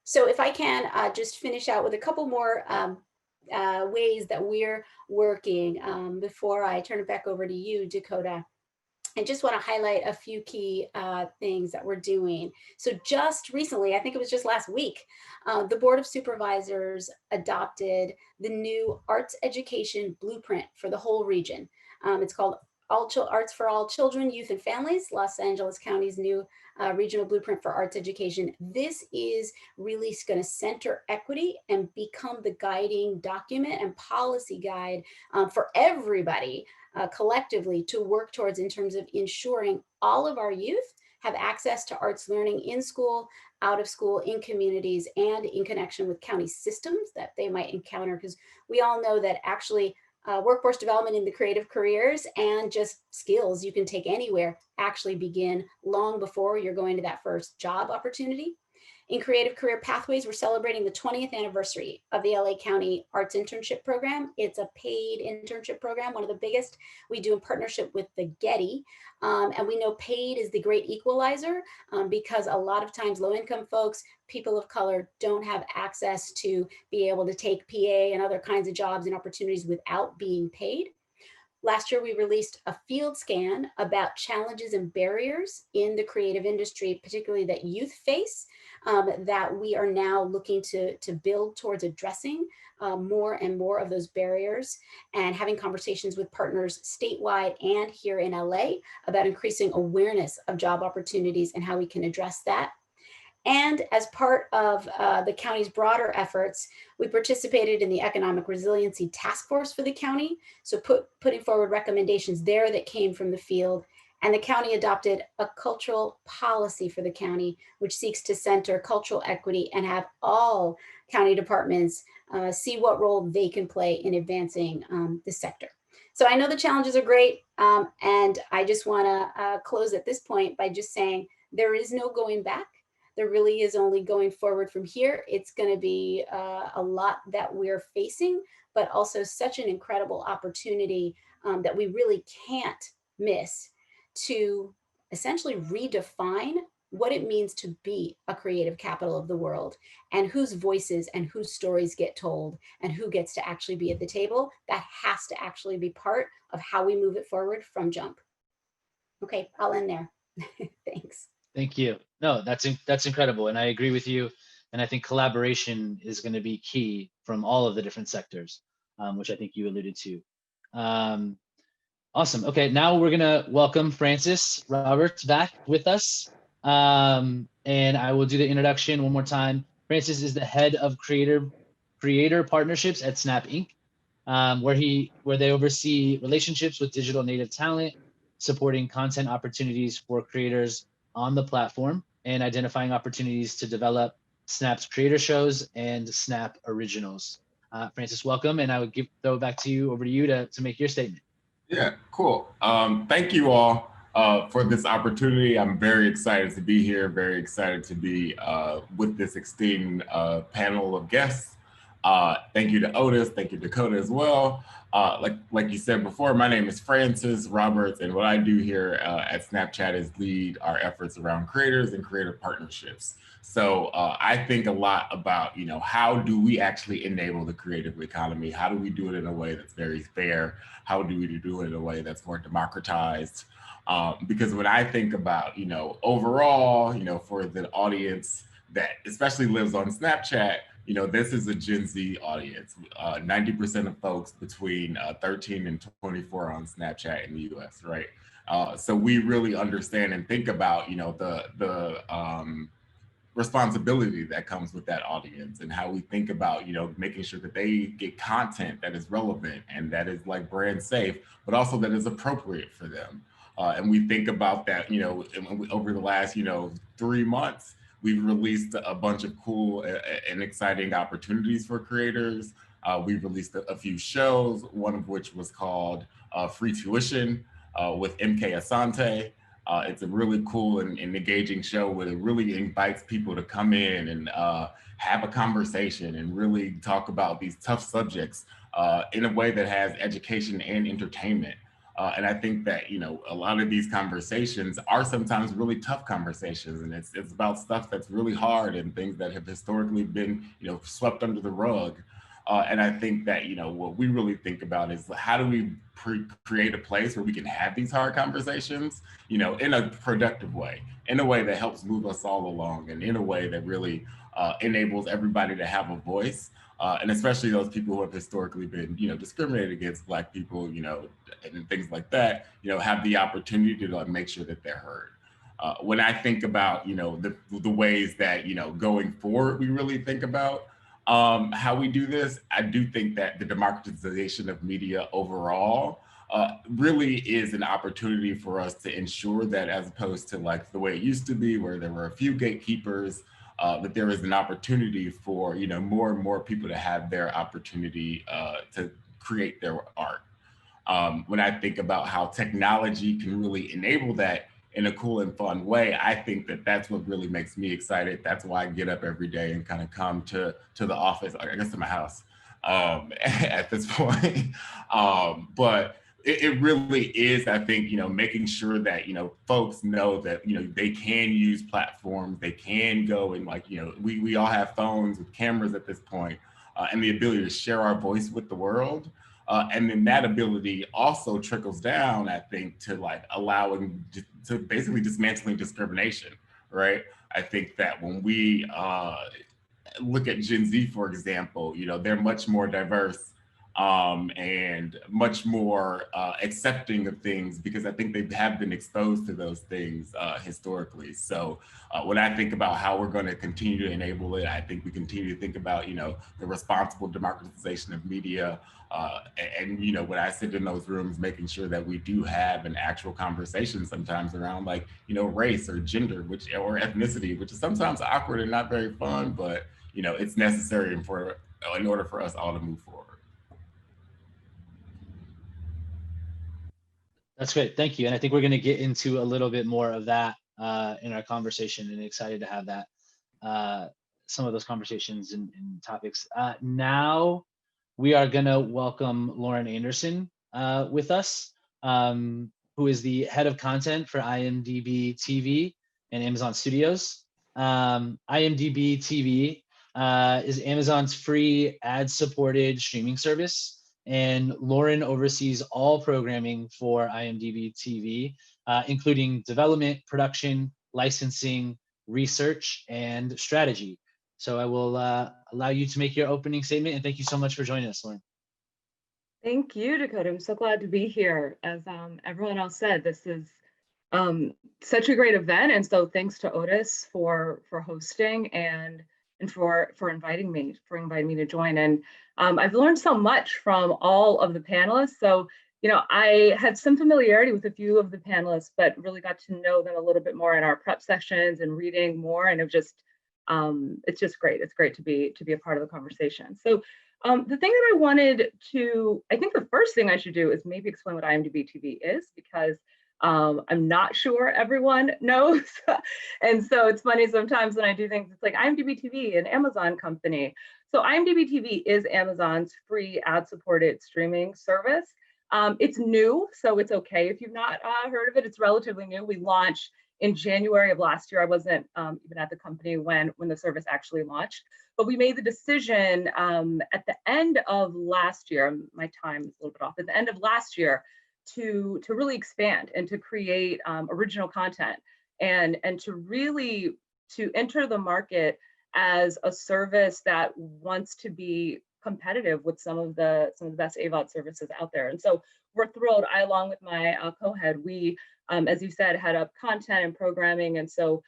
So if I can just finish out with a couple more ways that we're working before I turn it back over to you, Dakota. I just want to highlight a few key things that we're doing. So just recently, I think it was just last week, the Board of Supervisors adopted the new Arts Education Blueprint for the whole region. It's called Arts for All Children, Youth and Families, Los Angeles County's new regional blueprint for arts education. This is really going to center equity and become the guiding document and policy guide for everybody collectively to work towards in terms of ensuring all of our youth have access to arts learning in school, out of school, in communities, and in connection with county systems that they might encounter. Because we all know that actually workforce development in the creative careers and just skills you can take anywhere actually begin long before you're going to that first job opportunity. In Creative Career Pathways, we're celebrating the 20th anniversary of the LA County Arts Internship Program. It's a paid internship program, one of the biggest we do in partnership with the Getty. And we know paid is the great equalizer because a lot of times low-income folks, people of color, don't have access to be able to take PA and other kinds of jobs and opportunities without being paid. Last year, we released a field scan about challenges and barriers in the creative industry, particularly that youth face, that we are now looking to build towards addressing more and more of those barriers and having conversations with partners statewide and here in LA about increasing awareness of job opportunities and how we can address that. And as part of the county's broader efforts, we participated in the Economic Resiliency Task Force for the county. So putting forward recommendations there that came from the field. And the county adopted a cultural policy for the county, which seeks to center cultural equity and have all county departments see what role they can play in advancing the sector. So I know the challenges are great. And I just want to close at this point by just saying there is no going back. There really is only going forward from here. It's going to be a lot that we're facing, but also such an incredible opportunity that we really can't miss to essentially redefine what it means to be a creative capital of the world, and whose voices and whose stories get told and who gets to actually be at the table. That has to actually be part of how we move it forward from jump. Okay, I'll end there. Thanks. Thank you. No, that's incredible, and I agree with you. And I think collaboration is going to be key from all of the different sectors, which I think you alluded to. Awesome. Okay, now we're gonna welcome Francis Roberts back with us, and I will do the introduction one more time. Francis is the head of creator partnerships at Snap Inc., where they oversee relationships with digital native talent, supporting content opportunities for creators on the platform, and identifying opportunities to develop Snap's creator shows and Snap originals. Francis, welcome, and I would throw it back to you, over to you to make your statement. Yeah, cool. Thank you all for this opportunity. I'm very excited to be here, very excited to be with this esteemed panel of guests. Thank you to Otis, thank you Dakota as well. Like you said before, my name is Francis Roberts, and what I do here at Snapchat is lead our efforts around creators and creator partnerships. So I think a lot about, how do we actually enable the creative economy? How do we do it in a way that's very fair? How do we do it in a way that's more democratized? Because when I think about, overall, for the audience that especially lives on Snapchat, this is a Gen Z audience. 90% of folks between 13 and 24 on Snapchat in the US, right? So we really understand and think about, the responsibility that comes with that audience, and how we think about, making sure that they get content that is relevant and that is like brand safe, but also that is appropriate for them. And we think about that, over the last, 3 months, we've released a bunch of cool and exciting opportunities for creators. We've released a few shows, one of which was called Free Tuition with MK Asante. It's a really cool and engaging show where it really invites people to come in and have a conversation and really talk about these tough subjects in a way that has education and entertainment. And I think that, a lot of these conversations are sometimes really tough conversations, and it's about stuff that's really hard and things that have historically been, swept under the rug. And I think that, what we really think about is how do we create a place where we can have these hard conversations, in a productive way, in a way that helps move us all along, and in a way that really enables everybody to have a voice. And especially those people who have historically been, discriminated against, Black people, and things like that, have the opportunity to make sure that they're heard. When I think about, the ways that, going forward, we really think about how we do this, I do think that the democratization of media overall really is an opportunity for us to ensure that, as opposed to like the way it used to be, where there were a few gatekeepers, that there is an opportunity for, more and more people to have their opportunity to create their art. When I think about how technology can really enable that in a cool and fun way, I think that that's what really makes me excited. That's why I get up every day and kind of come to the office, I guess to my house at this point. But it really is, I think, making sure that, folks know that, they can use platforms, they can go and we all have phones with cameras at this point, and the ability to share our voice with the world. And then that ability also trickles down, I think, to allowing to basically dismantling discrimination, right? I think that when we look at Gen Z, for example, they're much more diverse and much more accepting of things, because I think they have been exposed to those things historically. So when I think about how we're going to continue to enable it, I think we continue to think about, the responsible democratization of media. And when I sit in those rooms, making sure that we do have an actual conversation sometimes around race or gender, or ethnicity, which is sometimes awkward and not very fun, but it's necessary in order for us all to move forward. That's great. Thank you. And I think we're going to get into a little bit more of that in our conversation, and excited to have that, some of those conversations and topics. Now we are going to welcome Lauren Anderson with us, who is the head of content for IMDb TV and Amazon Studios. IMDb TV is Amazon's free ad-supported streaming service, and Lauren oversees all programming for IMDb TV, including development, production, licensing, research, and strategy. So I will allow you to make your opening statement, and thank you so much for joining us, Lauren. Thank you, Dakota. I'm so glad to be here. As everyone else said, this is such a great event, and so thanks to Otis for hosting and for inviting me to join. And I've learned so much from all of the panelists. So I had some familiarity with a few of the panelists, but really got to know them a little bit more in our prep sessions and reading more. And it's just great. It's great to be a part of the conversation. So the thing that I wanted to, I think the first thing I should do is maybe explain what IMDb TV is, because I'm not sure everyone knows. And so it's funny sometimes when I do things, it's like IMDb TV, an Amazon company. So IMDb TV is Amazon's free ad-supported streaming service. It's new, so it's okay if you've not heard of it. It's relatively new. We launched in January of last year. I wasn't even at the company when the service actually launched, but we made the decision at the end of last year. My time is a little bit off. At the end of last year, to really expand and to create original content and to enter the market as a service that wants to be competitive with some of the best AVOD services out there. And so we're thrilled. I, along with my co-head, we, as you said, head up content and programming, and so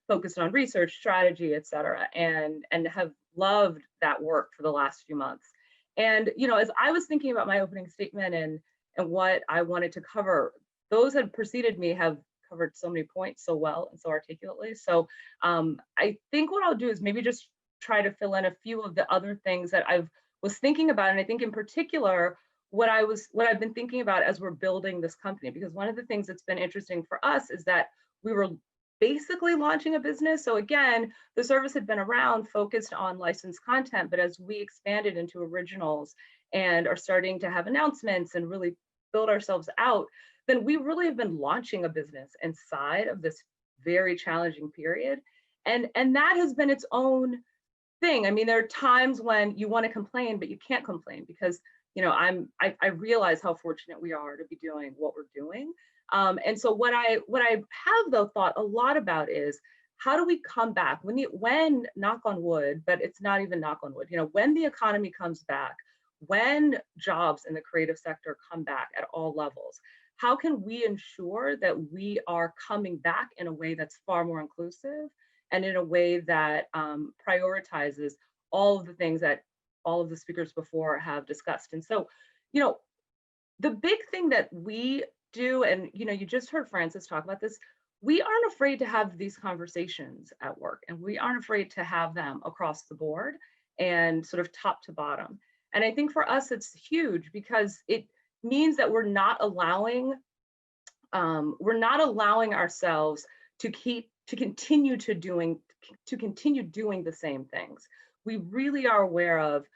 focused on research, strategy, et cetera, and have loved that work for the last few months. And as I was thinking about my opening statement and what I wanted to cover, those that preceded me have covered so many points so well and so articulately. So I think what I'll do is maybe just try to fill in a few of the other things that I was thinking about. And I think in particular, what I've been thinking about as we're building this company, because one of the things that's been interesting for us is that we were basically launching a business. So again, the service had been around, focused on licensed content, but as we expanded into originals and are starting to have announcements and really build ourselves out, then we really have been launching a business inside of this very challenging period. And that has been its own thing. I mean, there are times when you want to complain, but you can't complain because, I realize how fortunate we are to be doing what we're doing. And so what I have though thought a lot about is, how do we come back when knock on wood, but it's not even knock on wood, when the economy comes back, when jobs in the creative sector come back at all levels, how can we ensure that we are coming back in a way that's far more inclusive and in a way that prioritizes all of the things that all of the speakers before have discussed? And so, the big thing that we do, and you just heard Francis talk about this, we aren't afraid to have these conversations at work, and we aren't afraid to have them across the board and sort of top to bottom. And I think for us, it's huge because it means that we're not allowing ourselves to continue doing the same things. We really are aware of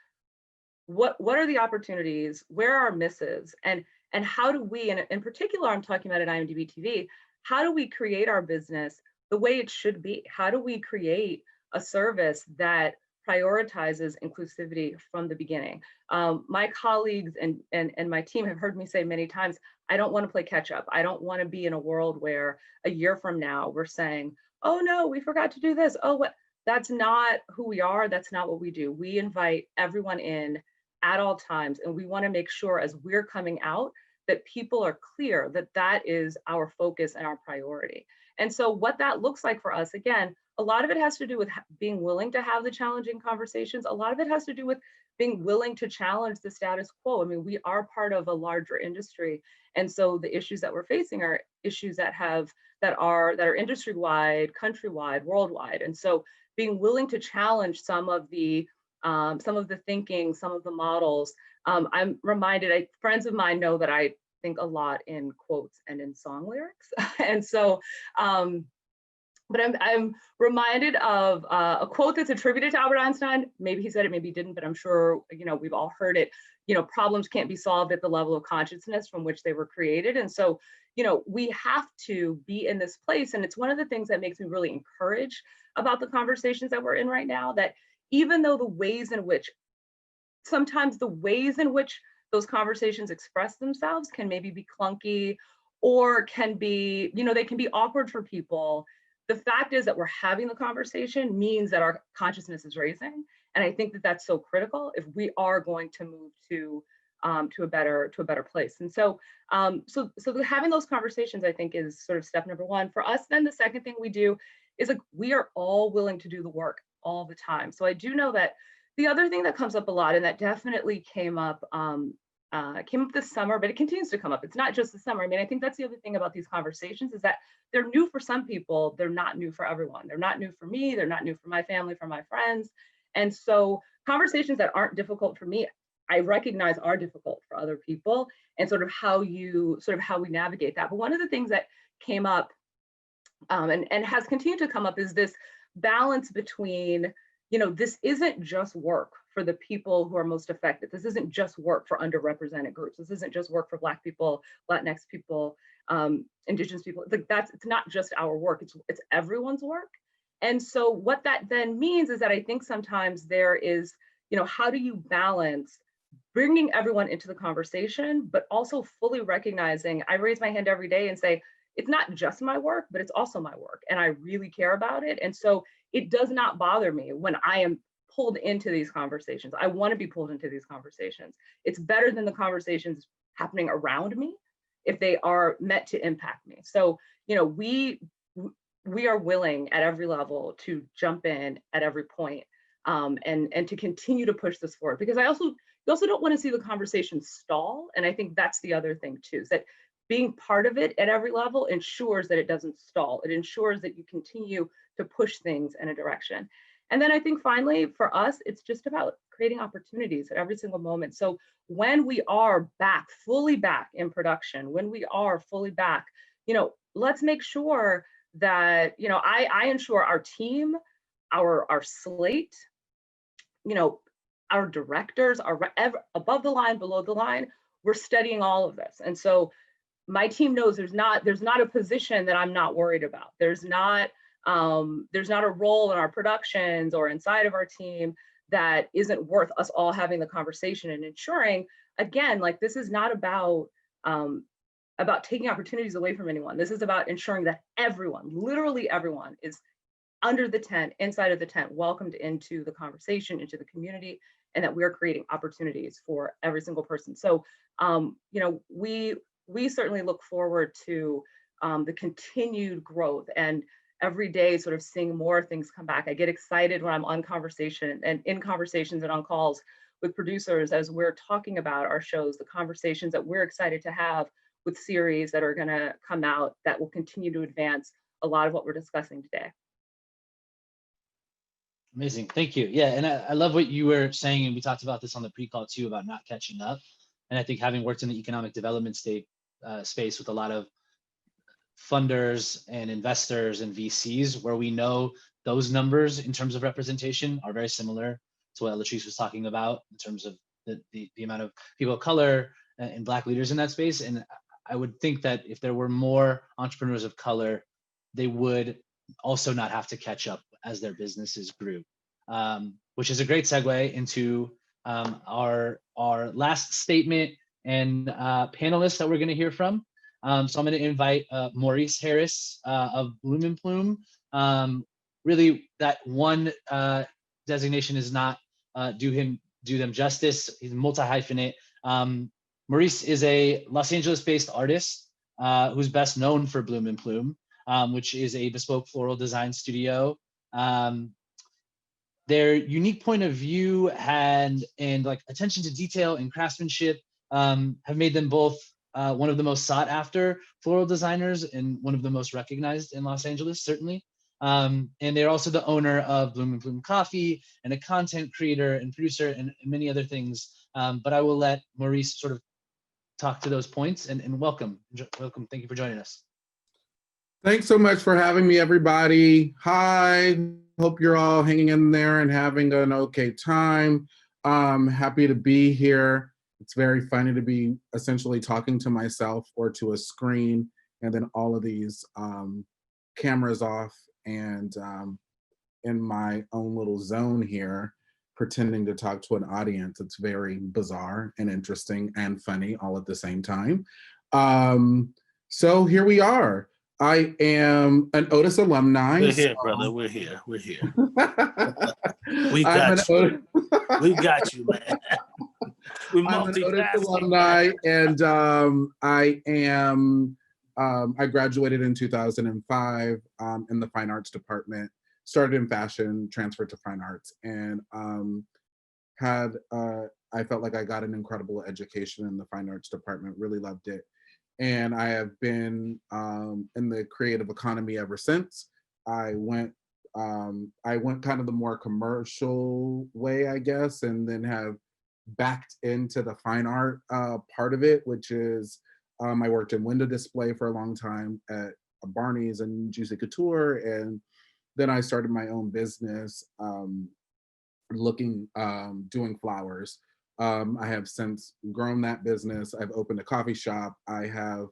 what are the opportunities, where are our misses, and how do we, and in particular, I'm talking about at IMDb TV, how do we create our business the way it should be? How do we create a service that prioritizes inclusivity from the beginning? My colleagues and my team have heard me say many times, I don't want to play catch up. I don't want to be in a world where a year from now we're saying, oh no, we forgot to do this. Oh, what? That's not who we are. That's not what we do. We invite everyone in at all times, and we want to make sure as we're coming out that people are clear that that is our focus and our priority. And so what that looks like for us, again, a lot of it has to do with being willing to have the challenging conversations. A lot of it has to do with being willing to challenge the status quo. I mean, we are part of a larger industry. And so the issues that we're facing are issues that are industry-wide, countrywide, worldwide. And so being willing to challenge some of the thinking, some of the models. I'm reminded, friends of mine know that I think a lot in quotes and in song lyrics. And so, but I'm reminded of a quote that's attributed to Albert Einstein. Maybe he said it, maybe he didn't, but I'm sure, we've all heard it. problems can't be solved at the level of consciousness from which they were created. And so, we have to be in this place. And it's one of the things that makes me really encouraged about the conversations that we're in right now, that even though sometimes the ways in which those conversations express themselves can maybe be clunky or can be, they can be awkward for people. The fact is that we're having the conversation means that our consciousness is raising. And I think that that's so critical if we are going to move to a better place. And so, so having those conversations, I think, is sort of step number one. For us, then the second thing we do is, like, we are all willing to do the work all the time. So I do know that the other thing that comes up a lot, and that definitely came up this summer, but it continues to come up. It's not just the summer. I mean, I think that's the other thing about these conversations, is that they're new for some people. They're not new for everyone. They're not new for me. They're not new for my family, for my friends. And so conversations that aren't difficult for me, I recognize are difficult for other people, and sort of how we navigate that. But one of the things that came up and has continued to come up is this balance between, this isn't just work for the people who are most affected. This isn't just work for underrepresented groups. This isn't just work for Black people, Latinx people, Indigenous people. It's not just our work, it's everyone's work. And so what that then means is that I think sometimes there is, how do you balance bringing everyone into the conversation, but also fully recognizing, I raise my hand every day and say, it's not just my work, but it's also my work, and I really care about it. And so it does not bother me when I am pulled into these conversations. I want to be pulled into these conversations. It's better than the conversations happening around me if they are meant to impact me. So, we are willing at every level to jump in at every point, and to continue to push this forward, because you also don't want to see the conversation stall. And I think that's the other thing too, is that being part of it at every level ensures that it doesn't stall. It ensures that you continue to push things in a direction. And then I think finally for us, it's just about creating opportunities at every single moment. So when we are fully back in production, when we are fully back, let's make sure that, I ensure our team, our slate, our directors are above the line, below the line. We're studying all of this. And so my team knows there's not a position that I'm not worried about. There's not a role in our productions or inside of our team that isn't worth us all having the conversation and ensuring, again, like, this is not about taking opportunities away from anyone. This is about ensuring that everyone, literally everyone, is under the tent, inside of the tent, welcomed into the conversation, into the community, and that we're creating opportunities for every single person. So, we certainly look forward to the continued growth, and every day sort of seeing more things come back. I get excited when I'm on conversation and in conversations and on calls with producers as we're talking about our shows, the conversations that we're excited to have with series that are going to come out that will continue to advance a lot of what we're discussing today. Amazing, thank you. Yeah, and I love what you were saying, and we talked about this on the pre-call too, about not catching up. And I think having worked in the economic development space with a lot of funders and investors and VCs, where we know those numbers in terms of representation are very similar to what Latrice was talking about in terms of the amount of people of color and Black leaders in that space. And I would think that if there were more entrepreneurs of color, they would also not have to catch up as their businesses grew, which is a great segue into our last statement and panelists that we're going to hear from. So I'm going to invite Maurice Harris of Bloom and Plume. Really, that one designation is not do them justice. He's multi-hyphenate. Maurice is a Los Angeles-based artist who's best known for Bloom and Plume, which is a bespoke floral design studio. Their unique point of view and like attention to detail and craftsmanship have made them both one of the most sought after floral designers and one of the most recognized in Los Angeles, certainly. And they're also the owner of Bloom and Plume Coffee and a content creator and producer and many other things. But I will let Maurice sort of talk to those points and welcome. Welcome, thank you for joining us. Thanks so much for having me, everybody. Hi, hope you're all hanging in there and having an okay time. Happy to be here. It's very funny to be essentially talking to myself or to a screen, and then all of these cameras off, and in my own little zone here, pretending to talk to an audience. It's very bizarre and interesting and funny all at the same time. So here we are. I am an Otis alumni. We're here, brother. We're here. We're here. We I'm got you. We got you, man. We I'm an Otis multitasking. alumni, and I graduated in 2005 in the fine arts department. Started in fashion, transferred to fine arts, and I felt like I got an incredible education in the fine arts department. Really loved it, and I have been in the creative economy ever since. I went kind of the more commercial way, I guess, and then have backed into the fine art part of it, which is I worked in window display for a long time at Barney's and Juicy Couture, and then I started my own business, doing flowers. I have since grown that business. I've opened a coffee shop. I have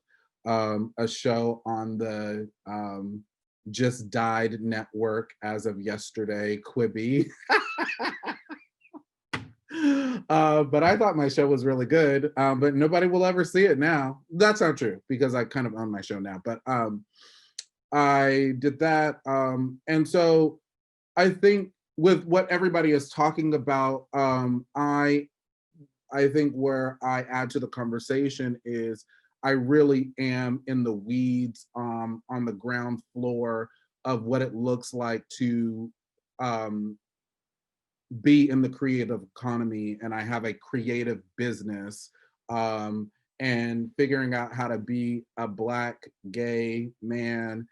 a show on the Just Died network as of yesterday, Quibi. But I thought my show was really good, but nobody will ever see it now. That's not true, because I kind of own my show now, but I did that. And so I think with what everybody is talking about, I think where I add to the conversation is I really am in the weeds on the ground floor of what it looks like to be in the creative economy, and I have a creative business, and figuring out how to be a Black gay man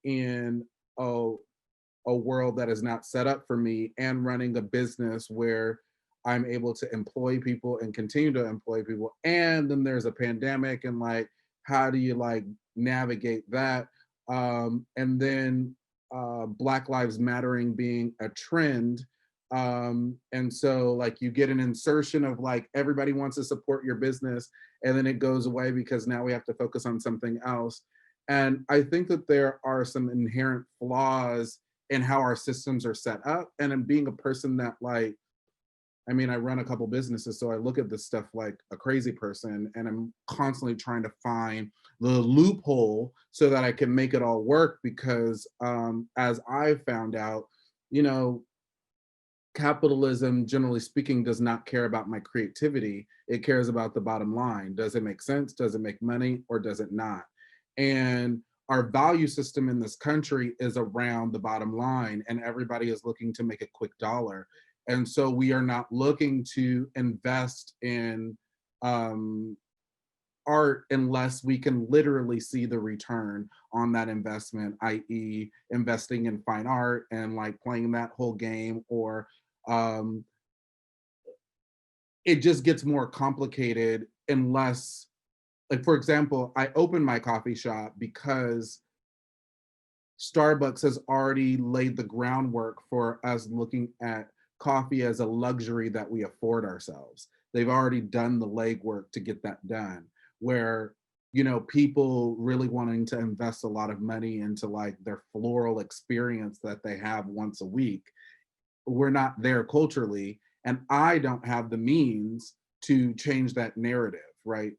in a world that is not set up for me, and running a business where I'm able to employ people and continue to employ people. And then there's a pandemic, and like, how do you like navigate that? And then Black Lives Mattering being a trend. And so like you get an insertion of like, everybody wants to support your business, and then it goes away because now we have to focus on something else. And I think that there are some inherent flaws in how our systems are set up. And in being a person that like, I mean, I run a couple businesses, so I look at this stuff like a crazy person, and I'm constantly trying to find the loophole so that I can make it all work, because as I found out, you know, capitalism, generally speaking, does not care about my creativity. It cares about the bottom line. Does it make sense? Does it make money, or does it not? And our value system in this country is around the bottom line, and everybody is looking to make a quick dollar. And so we are not looking to invest in art unless we can literally see the return on that investment, i.e. investing in fine art and like playing that whole game, or it just gets more complicated unless, like, for example, I opened my coffee shop because Starbucks has already laid the groundwork for us looking at coffee as a luxury that we afford ourselves. They've already done the legwork to get that done, where, you know, people really wanting to invest a lot of money into like their floral experience that they have once a week. We're not there culturally, and I don't have the means to change that narrative, right?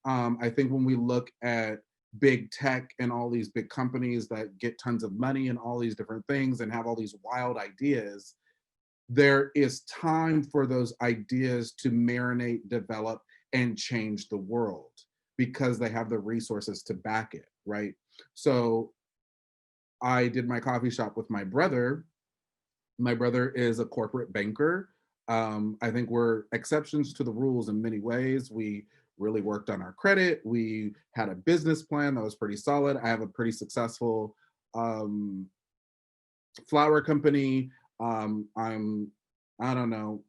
I think when we look at big tech and all these big companies that get tons of money and all these different things and have all these wild ideas, there is time for those ideas to marinate, develop, and change the world, because they have the resources to back it, right? So I did my coffee shop with my brother. My brother is a corporate banker. I think we're exceptions to the rules in many ways. We really worked on our credit. We had a business plan that was pretty solid. I have a pretty successful flower company. I don't know,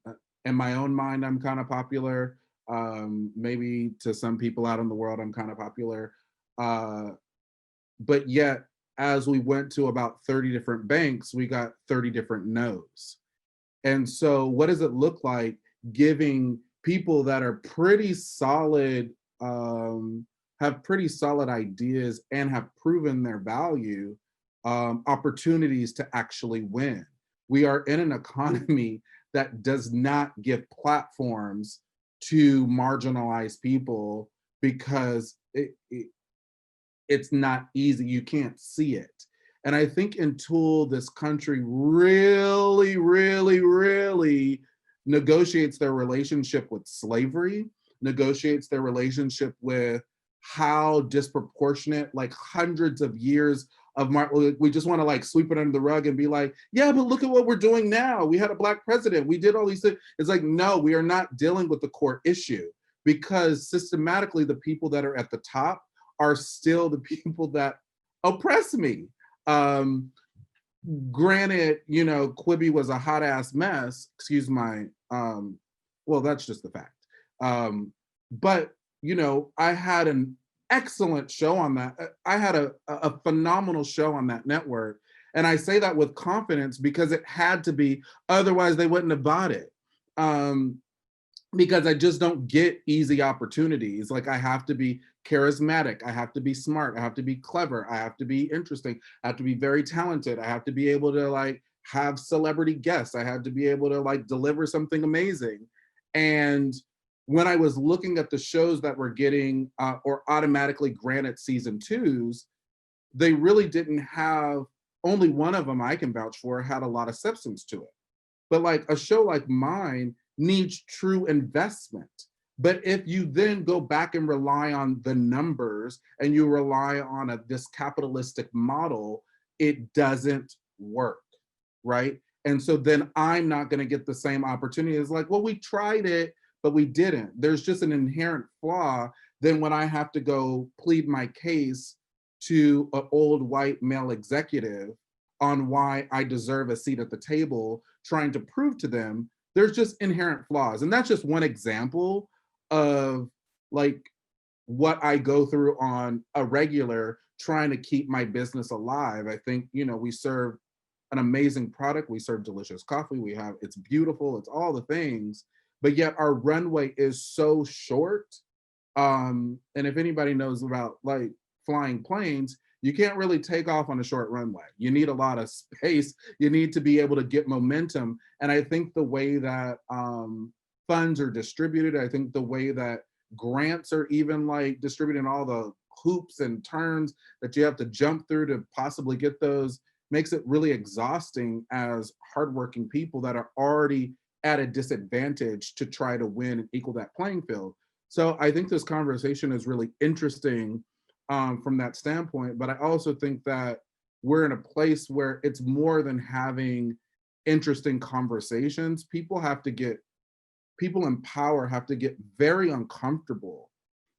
in my own mind, I'm kind of popular. Maybe to some people out in the world, I'm kind of popular. But yet, as we went to about 30 different banks, we got 30 different no's. And so what does it look like giving people that are pretty solid, have pretty solid ideas and have proven their value, opportunities to actually win. We are in an economy that does not give platforms to marginalized people because it's not easy. You can't see it. And I think until this country really, really, really negotiates their relationship with slavery, negotiates their relationship with how disproportionate, like hundreds of years of we just want to like sweep it under the rug and be like, yeah, but look at what we're doing now. We had a Black president. We did all these things. It's like, no, we are not dealing with the core issue, because systematically the people that are at the top are still the people that oppress me. Granted, you know, Quibi was a hot ass mess, excuse my, well, that's just the fact. But, you know, I had an excellent show on that. I had a phenomenal show on that network. And I say that with confidence because it had to be, otherwise they wouldn't have bought it. Because I just don't get easy opportunities. Like I have to be charismatic, I have to be smart, I have to be clever, I have to be interesting, I have to be very talented, I have to be able to like have celebrity guests, I have to be able to like deliver something amazing. And when I was looking at the shows that were getting or automatically granted season 2s, they really didn't have, only one of them I can vouch for had a lot of substance to it. But like a show like mine needs true investment. But if you then go back and rely on the numbers and you rely on this capitalistic model, it doesn't work, right? And so then I'm not gonna get the same opportunity. It's like, well, we tried it, but we didn't. There's just an inherent flaw. Then when I have to go plead my case to an old white male executive on why I deserve a seat at the table, trying to prove to them, there's just inherent flaws. And that's just one example of like what I go through on a regular trying to keep my business alive. I think, you know, we serve an amazing product. We serve delicious coffee. It's beautiful. It's all the things, but yet our runway is so short. And if anybody knows about like flying planes, you can't really take off on a short runway. You need a lot of space. You need to be able to get momentum. And I think the way that funds are distributed, I think the way that grants are even like distributed, all the hoops and turns that you have to jump through to possibly get those, makes it really exhausting as hardworking people that are already at a disadvantage to try to win and equal that playing field. So I think this conversation is really interesting from that standpoint, but I also think that we're in a place where it's more than having interesting conversations. People in power have to get very uncomfortable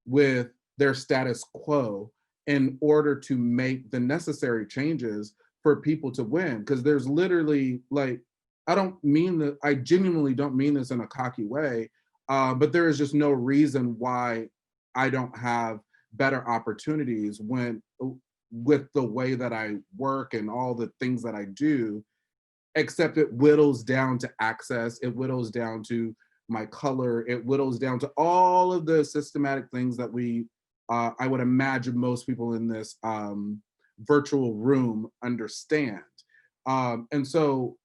with their status quo in order to make the necessary changes for people to win. Because there's literally like, I genuinely don't mean this in a cocky way, but there is just no reason why I don't have better opportunities with the way that I work and all the things that I do, except it whittles down to access, it whittles down to my color, it whittles down to all of the systematic things that I would imagine most people in this virtual room understand. And so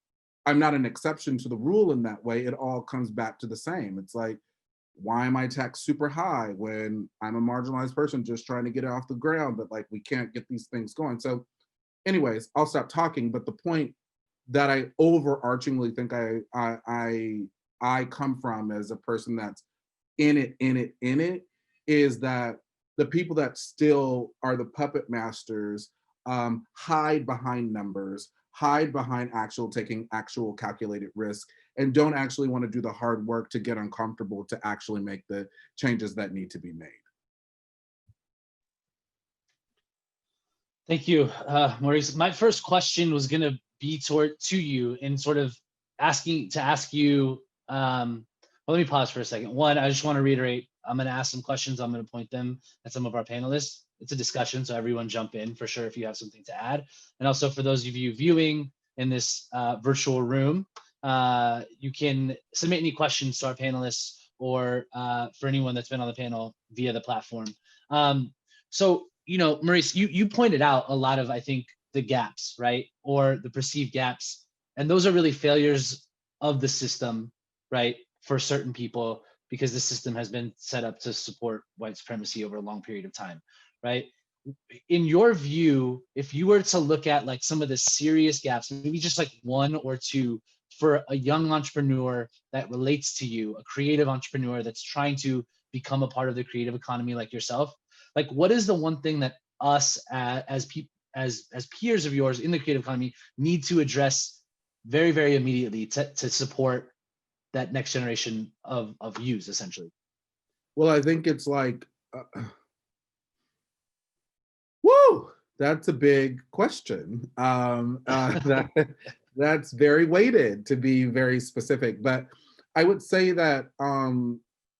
I'm not an exception to the rule in that way. It all comes back to the same. It's like, why am I taxed super high when I'm a marginalized person just trying to get it off the ground, but like we can't get these things going? So anyways, I'll stop talking, but the point that I overarchingly think I come from as a person that's in it, is that the people that still are the puppet masters hide behind numbers, hide behind taking actual calculated risk, and don't actually want to do the hard work to get uncomfortable to actually make the changes that need to be made. Thank you, Maurice. My first question was going to be to you and sort of ask you, well, let me pause for a second. One, I just want to reiterate, I'm going to ask some questions. I'm going to point them at some of our panelists. It's a discussion, so everyone jump in for sure if you have something to add. And also for those of you viewing in this virtual room, you can submit any questions to our panelists or for anyone that's been on the panel via the platform. So, Maurice, you pointed out a lot of, I think, the gaps, right? Or the perceived gaps. And those are really failures of the system, right? For certain people, because the system has been set up to support white supremacy over a long period of time, right? In your view, if you were to look at like some of the serious gaps, maybe just like one or two for a young entrepreneur that relates to you, a creative entrepreneur that's trying to become a part of the creative economy like yourself, like what is the one thing that us as peers of yours in the creative economy need to address very, very immediately to support that next generation of yous, essentially? Well, I think it's like, woo, that's a big question. That's very weighted to be very specific, but I would say that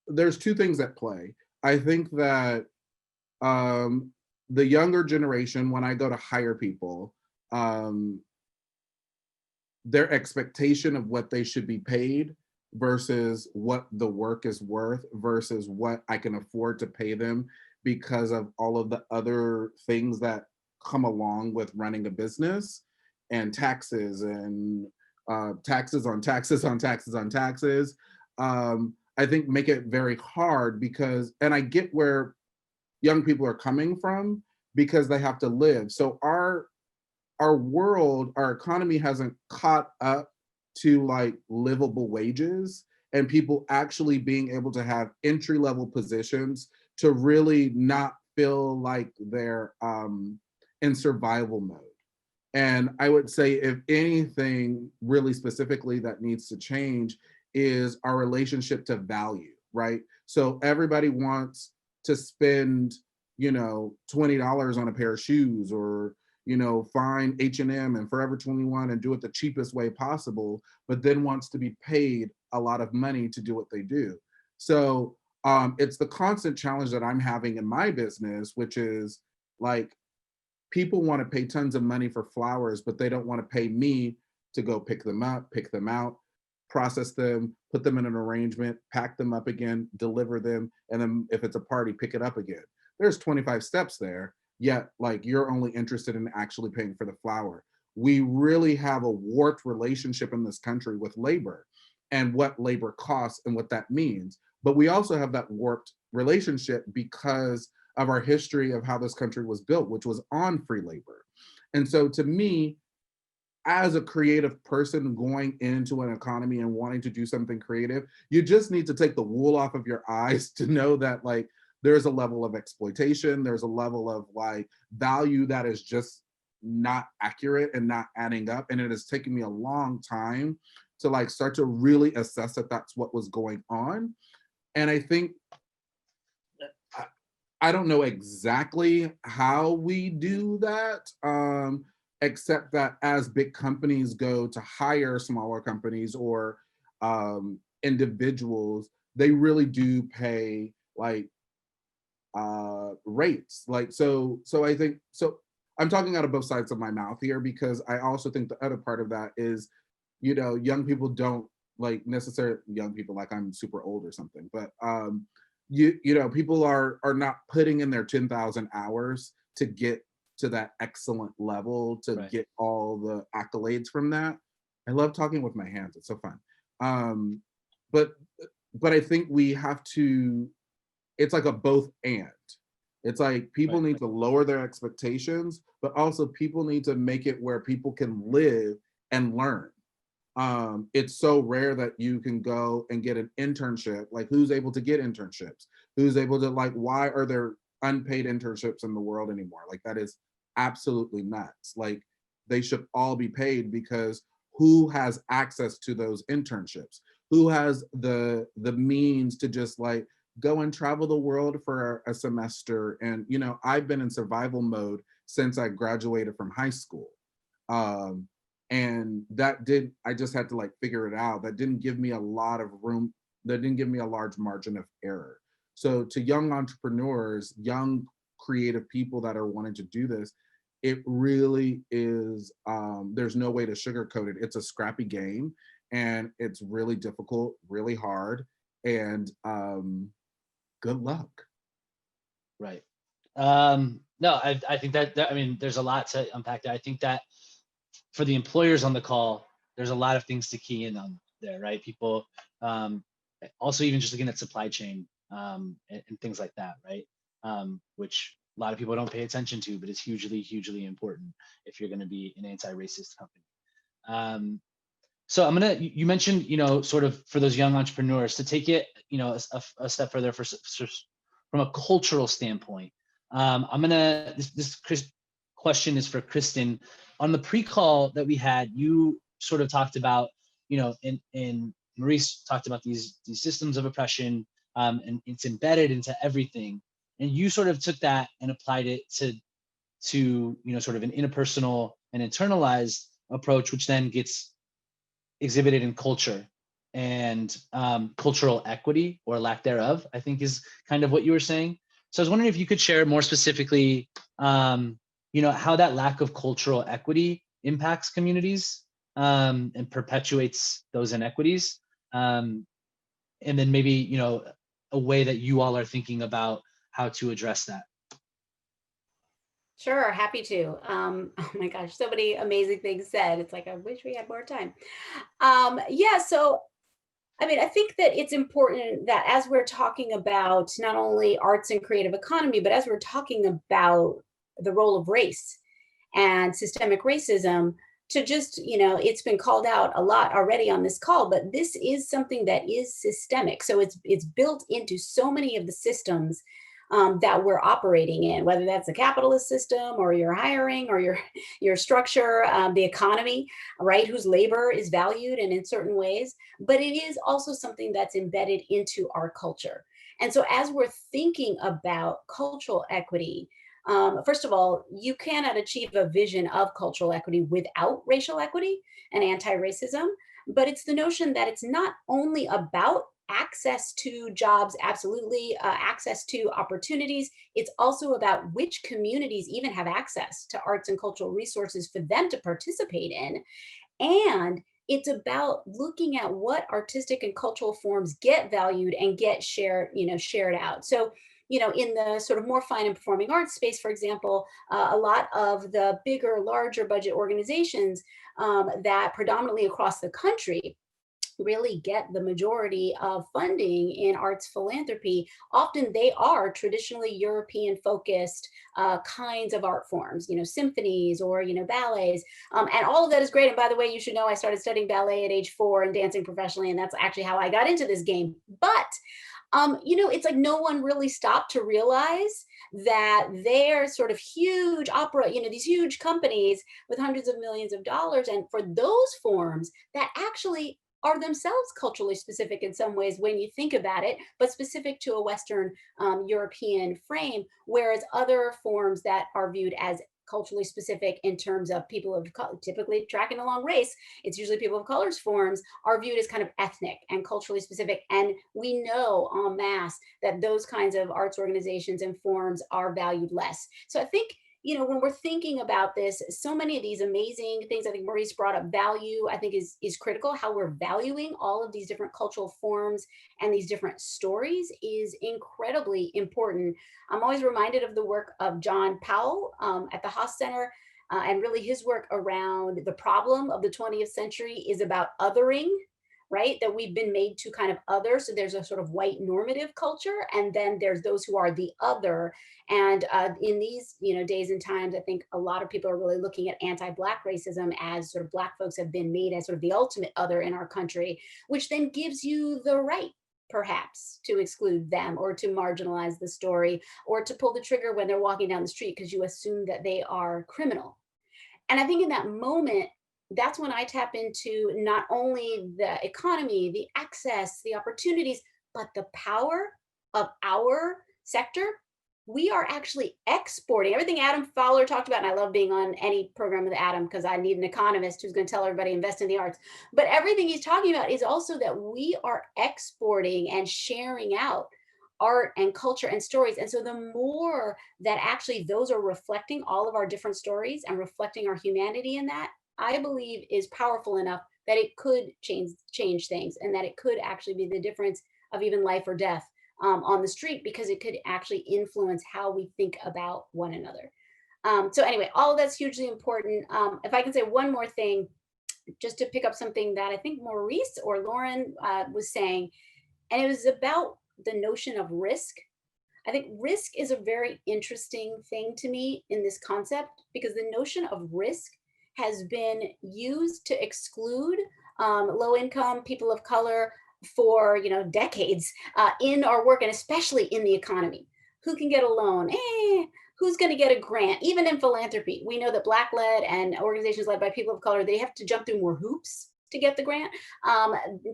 there's two things at play. I think that the younger generation, when I go to hire people, their expectation of what they should be paid versus what the work is worth versus what I can afford to pay them because of all of the other things that come along with running a business and taxes and taxes on taxes on taxes on taxes. I think make it very hard because, and I get where young people are coming from because they have to live. So our world, our economy hasn't caught up to like livable wages and people actually being able to have entry-level positions to really not feel like they're in survival mode. And I would say if anything really specifically that needs to change is our relationship to value, right? So everybody wants to spend, $20 on a pair of shoes or, find H&M and Forever 21 and do it the cheapest way possible, but then wants to be paid a lot of money to do what they do. So it's the constant challenge that I'm having in my business, which is like, people want to pay tons of money for flowers, but they don't want to pay me to go pick them up, pick them out, process them, put them in an arrangement, pack them up again, deliver them, and then if it's a party, pick it up again. There's 25 steps there, yet like you're only interested in actually paying for the flower. We really have a warped relationship in this country with labor and what labor costs and what that means. But we also have that warped relationship because of our history of how this country was built, which was on free labor. And so to me, as a creative person going into an economy and wanting to do something creative, you just need to take the wool off of your eyes to know that like there's a level of exploitation, there's a level of like value that is just not accurate and not adding up. And it has taken me a long time to like start to really assess that that's what was going on. And I think I don't know exactly how we do that, except that as big companies go to hire smaller companies or individuals, they really do pay like rates. Like, so I think, so I'm talking out of both sides of my mouth here because I also think the other part of that is, young people don't like necessarily, young people like I'm super old or something, but people are not putting in their 10,000 hours to get to that excellent level, to Right. get all the accolades from that. I love talking with my hands, it's so fun. But I think we have to, it's like a both and. It's like people Right. need to lower their expectations, but also people need to make it where people can live and learn. It's so rare that you can go and get an internship. Like, who's able to get internships? Who's able to, like, why are there unpaid internships in the world anymore? Like, that is absolutely nuts. Like, they should all be paid because who has access to those internships? Who has the means to just like go and travel the world for a semester? And, I've been in survival mode since I graduated from high school. And I just had to like figure it out. That didn't give me a lot of room. That didn't give me a large margin of error. So to young entrepreneurs, young creative people that are wanting to do this, it really is, there's no way to sugarcoat it. It's a scrappy game and it's really difficult, really hard. and good luck. Right. No, I think that, I mean, there's a lot to unpack there. I think that for the employers on the call, there's a lot of things to key in on there, right? People, also even just looking at supply chain and things like that, right? Which a lot of people don't pay attention to, but it's hugely, hugely important if you're going to be an anti-racist company. So you mentioned, sort of for those young entrepreneurs to take it, a step further from a cultural standpoint. This question is for Kristen. On the pre-call that we had, you sort of talked about, and Maurice talked about these systems of oppression, and it's embedded into everything. And you sort of took that and applied it to sort of an interpersonal and internalized approach, which then gets exhibited in culture and cultural equity or lack thereof, I think is kind of what you were saying. So I was wondering if you could share more specifically, how that lack of cultural equity impacts communities and perpetuates those inequities. And then maybe, a way that you all are thinking about how to address that. Sure, happy to. Oh my gosh, so many amazing things said. It's like, I wish we had more time. Yeah, so I mean, I think that it's important that as we're talking about not only arts and creative economy, but as we're talking about the role of race and systemic racism, to just, it's been called out a lot already on this call, but this is something that is systemic. So it's built into so many of the systems that we're operating in, whether that's the capitalist system or your hiring or your structure, the economy, right, whose labor is valued and in certain ways. But it is also something that's embedded into our culture. And so as we're thinking about cultural equity, first of all, you cannot achieve a vision of cultural equity without racial equity and anti-racism. But it's the notion that it's not only about access to jobs, absolutely, access to opportunities. It's also about which communities even have access to arts and cultural resources for them to participate in. And it's about looking at what artistic and cultural forms get valued and get shared out. So, in the sort of more fine and performing arts space, for example, a lot of the bigger, larger budget organizations that predominantly across the country really get the majority of funding in arts philanthropy, often they are traditionally European focused kinds of art forms, symphonies or, ballets. And all of that is great. And by the way, you should know I started studying ballet at age 4 and dancing professionally. And that's actually how I got into this game. But it's like no one really stopped to realize that they're sort of huge opera, these huge companies with hundreds of millions of dollars. And for those forms that actually are themselves culturally specific in some ways when you think about it, but specific to a Western European frame, whereas other forms that are viewed as culturally specific in terms of people of typically tracking along race, it's usually people of color's forms are viewed as kind of ethnic and culturally specific. And we know en masse that those kinds of arts organizations and forms are valued less. So I think, when we're thinking about this, so many of these amazing things, I think Maurice brought up value, I think is critical. How we're valuing all of these different cultural forms and these different stories is incredibly important. I'm always reminded of the work of John Powell at the Haas Center, and really his work around the problem of the 20th century is about othering, right? That we've been made to kind of other. So there's a sort of white normative culture, and then there's those who are the other. And in these, days and times, I think a lot of people are really looking at anti-Black racism as sort of Black folks have been made as sort of the ultimate other in our country, which then gives you the right, perhaps, to exclude them or to marginalize the story or to pull the trigger when they're walking down the street because you assume that they are criminal. And I think in that moment, that's when I tap into not only the economy, the access, the opportunities, but the power of our sector. We are actually exporting everything Adam Fowler talked about. And I love being on any program with Adam because I need an economist who's going to tell everybody invest in the arts. But everything he's talking about is also that we are exporting and sharing out art and culture and stories. And so the more that actually those are reflecting all of our different stories and reflecting our humanity in that, I believe is powerful enough that it could change things and that it could actually be the difference of even life or death on the street, because it could actually influence how we think about one another. So anyway, all of that's hugely important. If I can say one more thing, just to pick up something that I think Maurice or Lauren was saying, and it was about the notion of risk. I think risk is a very interesting thing to me in this concept, because the notion of risk has been used to exclude low income people of color for decades in our work, and especially in the economy. Who can get a loan? Who's going to get a grant? Even in philanthropy, we know that Black-led and organizations led by people of color, they have to jump through more hoops to get the grant,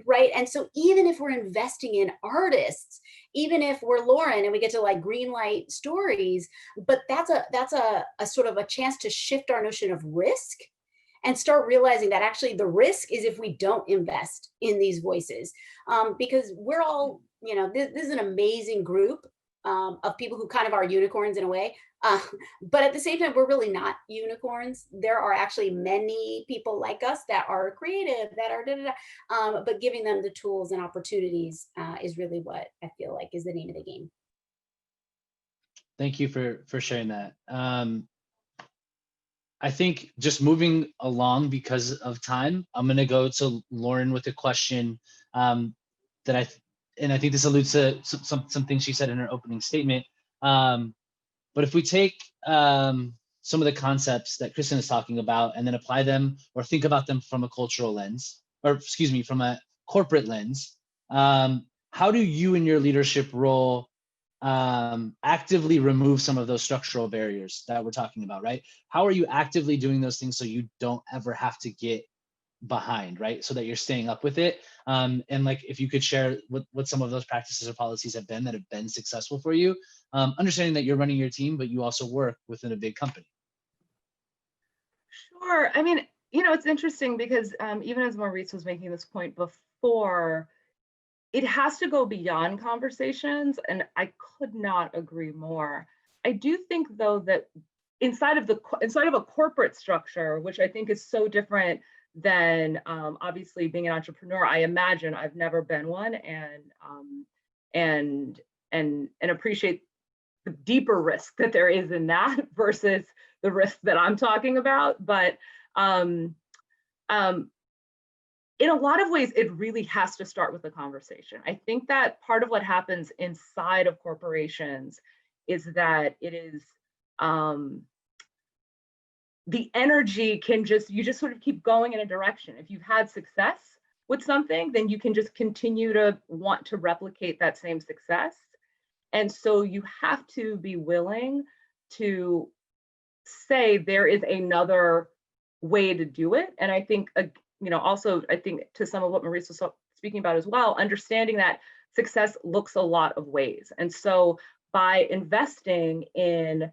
right? And so even if we're investing in artists, even if we're Lauren and we get to like green light stories, but that's a sort of a chance to shift our notion of risk and start realizing that actually the risk is if we don't invest in these voices, because we're all, this is an amazing group of people who kind of are unicorns in a way. But at the same time, we're really not unicorns. There are actually many people like us that are creative, that are but giving them the tools and opportunities is really what I feel like is the name of the game. Thank you for sharing that. I think just moving along because of time, I'm going to go to Lauren with a question and I think this alludes to some things she said in her opening statement. But if we take some of the concepts that Kristen is talking about and then apply them or think about them from a cultural lens, or excuse me, from a corporate lens, how do you in your leadership role actively remove some of those structural barriers that we're talking about, right? How are you actively doing those things so you don't ever have to get behind, right? So that you're staying up with it. And like, if you could share what some of those practices or policies have been successful for you, understanding that you're running your team, but you also work within a big company. Sure. I mean, it's interesting because even as Maurice was making this point before, it has to go beyond conversations, and I could not agree more. I do think, though, that inside of a corporate structure, which I think is so different than obviously being an entrepreneur. I imagine, I've never been one, and appreciate the deeper risk that there is in that versus the risk that I'm talking about. But in a lot of ways, it really has to start with a conversation. I think that part of what happens inside of corporations is that it is the energy you just sort of keep going in a direction. If you've had success with something, then you can just continue to want to replicate that same success. And so you have to be willing to say there is another way to do it. And I think, also, I think to some of what Maurice was speaking about as well, understanding that success looks a lot of ways. And so by investing in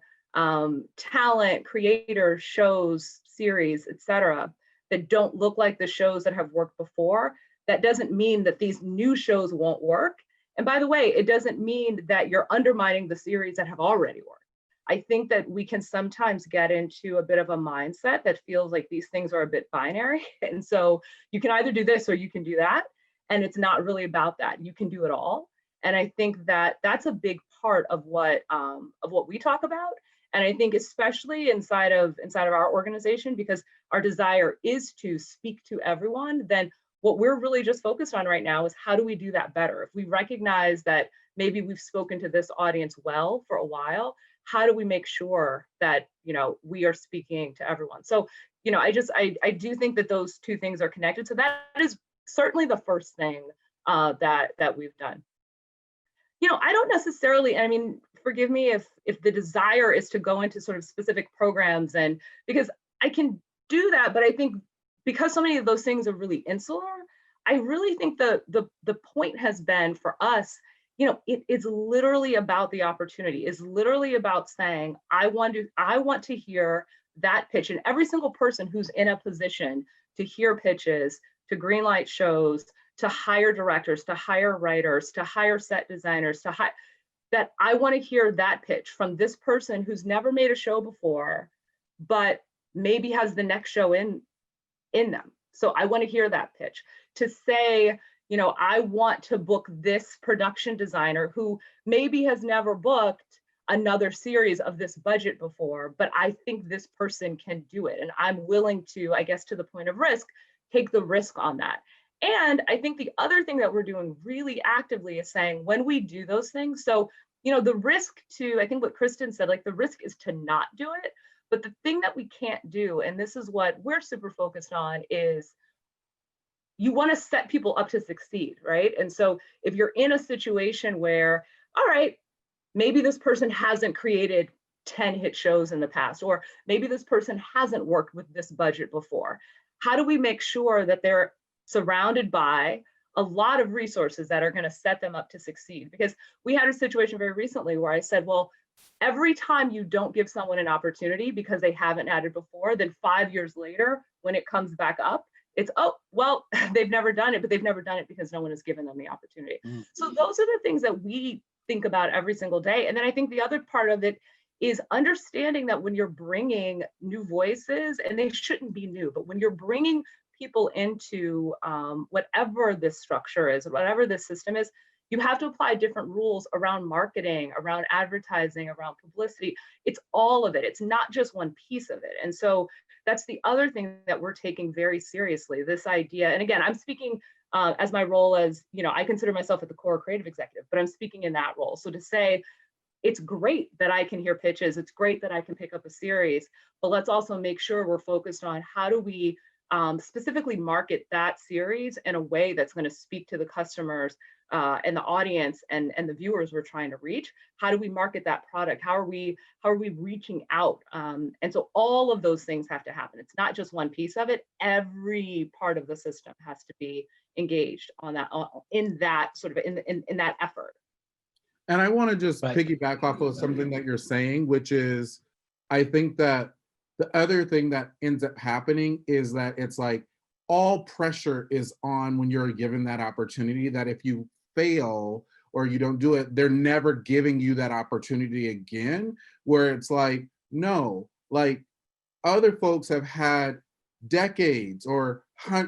talent, creators, shows, series, etc., that don't look like the shows that have worked before, that doesn't mean that these new shows won't work. And by the way, it doesn't mean that you're undermining the series that have already worked. I think that we can sometimes get into a bit of a mindset that feels like these things are a bit binary. And so you can either do this or you can do that. And it's not really about that. You can do it all. And I think that that's a big part of what we talk about. And I think especially inside of our organization, because our desire is to speak to everyone, then what we're really just focused on right now is how do we do that better? If we recognize that maybe we've spoken to this audience well for a while, how do we make sure that we are speaking to everyone? So I do think that those two things are connected. So that is certainly the first thing that we've done. I don't necessarily, I mean, forgive me if the desire is to go into sort of specific programs, and because I can do that, but I think because so many of those things are really insular, I really think the point has been for us, it's literally about the opportunity. It's literally about saying, I want to hear that pitch. And every single person who's in a position to hear pitches, to greenlight shows, to hire directors, to hire writers, to hire set designers, that I want to hear that pitch from this person who's never made a show before, but maybe has the next show in them. So I want to hear that pitch to say, you know, I want to book this production designer who maybe has never booked another series of this budget before, but I think this person can do it. And I'm willing to, I guess, to the point of risk, take the risk on that. And I think the other thing that we're doing really actively is saying when we do those things, so, you know, the risk to, I think what Kristen said, like the risk is to not do it. But the thing that we can't do, and this is what we're super focused on, is you want to set people up to succeed, right? And so if you're in a situation where, all right, maybe this person hasn't created 10 hit shows in the past, or maybe this person hasn't worked with this budget before, how do we make sure that they're surrounded by a lot of resources that are going to set them up to succeed? Because we had a situation very recently where I said, well, every time you don't give someone an opportunity because they haven't had it before, then 5 years later, when it comes back up, it's, oh, well, they've never done it, but they've never done it because no one has given them the opportunity. So those are the things that we think about every single day. And then I think the other part of it is understanding that when you're bringing new voices, and they shouldn't be new, but when you're bringing people into whatever this structure is, whatever this system is, you have to apply different rules around marketing, around advertising, around publicity. It's all of it. It's not just one piece of it. And so that's the other thing that we're taking very seriously, this idea. And again, I'm speaking as my role as, you know, I consider myself at the core creative executive, but I'm speaking in that role. So to say, it's great that I can hear pitches. It's great that I can pick up a series, but let's also make sure we're focused on how do we specifically market that series in a way that's going to speak to the customers and the audience and the viewers we're trying to reach. How do we market that product? How are we reaching out? And so all of those things have to happen. It's not just one piece of it. Every part of the system has to be engaged on that, in that sort of in that effort. And I want to just piggyback off of something that you're saying, which is, I think that the other thing that ends up happening is that it's like all pressure is on when you're given that opportunity, that if you fail or you don't do it, they're never giving you that opportunity again, where it's like, no, like other folks have had decades or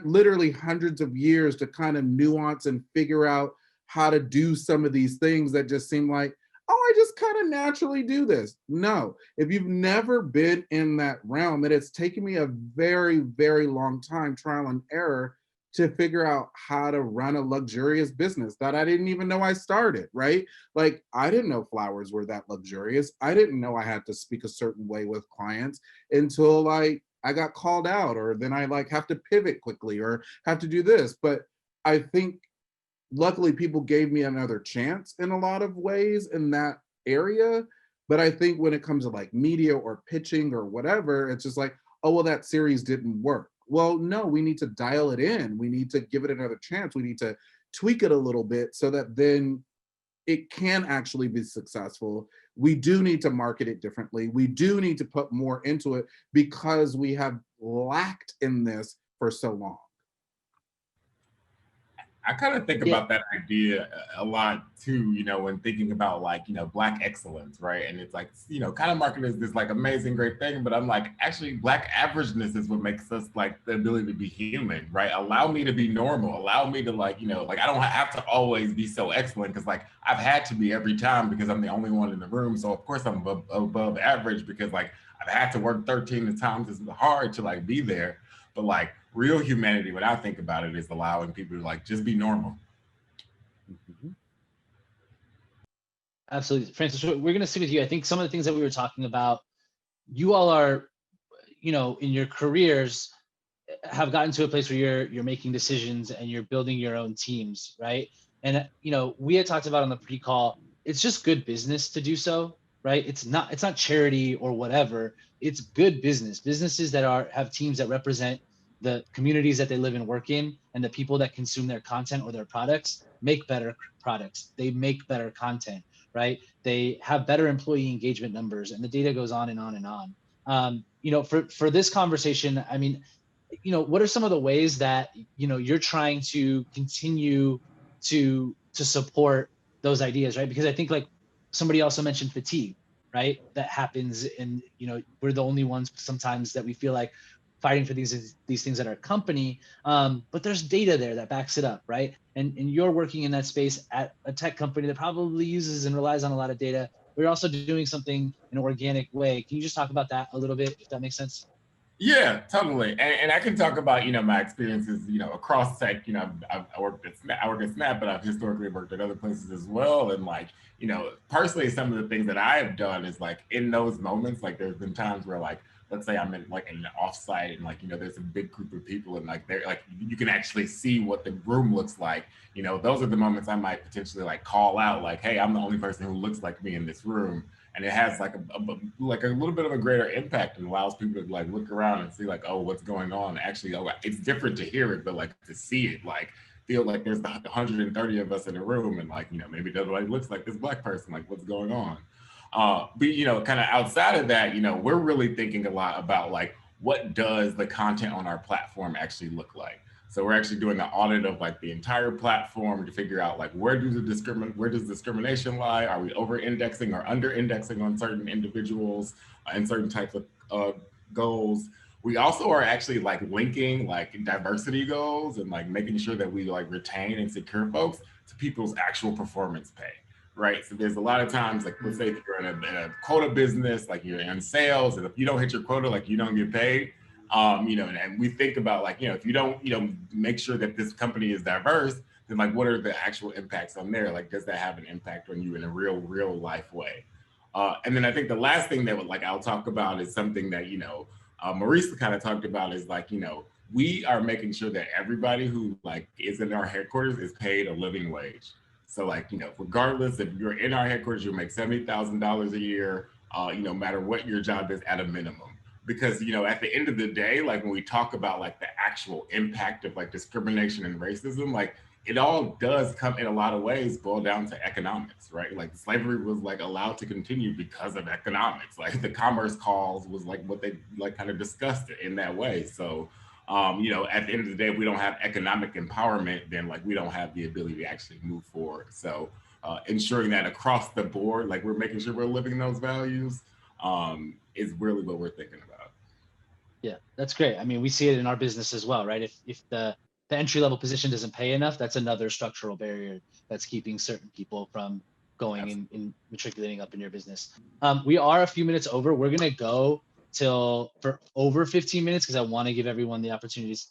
literally hundreds of years to kind of nuance and figure out how to do some of these things that just seem like, oh, I just kind of naturally do this. No, if you've never been in that realm, and it's taken me a very, very long time, trial and error, to figure out how to run a luxurious business that I didn't even know I started, right? Like, I didn't know flowers were that luxurious. I didn't know I had to speak a certain way with clients until like I got called out, or then I like have to pivot quickly or have to do this. But I think luckily people gave me another chance in a lot of ways in that area. But I think when it comes to like media or pitching or whatever, it's just like, oh, well, that series didn't work. Well, no, we need to dial it in. We need to give it another chance. We need to tweak it a little bit so that then it can actually be successful. We do need to market it differently. We do need to put more into it because we have lacked in this for so long. I kind of think about that idea a lot too, you know, when thinking about like, you know, Black excellence, right? And it's like, you know, kind of marketed as this like amazing, great thing, but I'm like, actually Black averageness is what makes us like the ability to be human, right? Allow me to be normal. Allow me to like, you know, like I don't have to always be so excellent because like I've had to be every time because I'm the only one in the room. So of course I'm above average because like I've had to work 13 times as hard to like be there. But like real humanity, when I think about it, is allowing people to like just be normal. Absolutely. Francis, we're going to stick with you. I think some of the things that we were talking about, you all are, you know, in your careers have gotten to a place where you're making decisions and you're building your own teams, right? And, you know, we had talked about on the pre-call, it's just good business to do so, right? It's not charity or whatever. It's good business. Businesses that have teams that represent the communities that they live and work in, and the people that consume their content or their products make better products. They make better content, right? They have better employee engagement numbers, and the data goes on and on and on. You know, for this conversation, I mean, you know, what are some of the ways that, you know, you're trying to continue to support those ideas, right? Because I think like somebody also mentioned fatigue, right? That happens, and, you know, we're the only ones sometimes that we feel like fighting for these things at our company, but there's data there that backs it up, right? And you're working in that space at a tech company that probably uses and relies on a lot of data. We're also doing something in an organic way. Can you just talk about that a little bit, if that makes sense? Yeah, totally. And I can talk about, my experiences, across tech. I worked at Snap, but I've historically worked at other places as well. And personally, some of the things that I have done is in those moments, there's been times where let's say I'm in an offsite and there's a big group of people and they're you can actually see what the room looks like. Those are the moments I might potentially call out hey, I'm the only person who looks like me in this room. And it has a little bit of a greater impact and allows people to look around and see oh, what's going on. Actually, it's different to hear it, but to see it, feel there's 130 of us in a room and maybe nobody looks like this Black person, what's going on. But kind of outside of that, we're really thinking a lot about what does the content on our platform actually look like. So we're actually doing an audit of the entire platform to figure out where does discrimination lie? Are we over-indexing or under-indexing on certain individuals and certain types of goals? We also are actually linking diversity goals and making sure that we retain and secure folks to people's actual performance pay. Right. So there's a lot of times, let's say if you're in a quota business, you're in sales, and if you don't hit your quota, you don't get paid. And we think about if you don't, make sure that this company is diverse, then what are the actual impacts on there? Does that have an impact on you in a real life way? And then I think the last thing that I'll talk about is something that, Maurice kind of talked about is we are making sure that everybody who is in our headquarters is paid a living wage. So regardless if you're in our headquarters, you'll make $70,000 a year, no matter what your job is at a minimum. Because, at the end of the day, when we talk about the actual impact of discrimination and racism, it all does come in a lot of ways boil down to economics, right? Slavery was allowed to continue because of economics. The Commerce Clause was what they kind of discussed it in that way. So, at the end of the day, if we don't have economic empowerment, then we don't have the ability to actually move forward. So ensuring that across the board, we're making sure we're living those values is really what we're thinking about. Yeah, that's great. I mean, we see it in our business as well, right? If the entry-level position doesn't pay enough, that's another structural barrier that's keeping certain people from going in matriculating up in your business. We are a few minutes over. We're gonna go for over 15 minutes because I want to give everyone the opportunities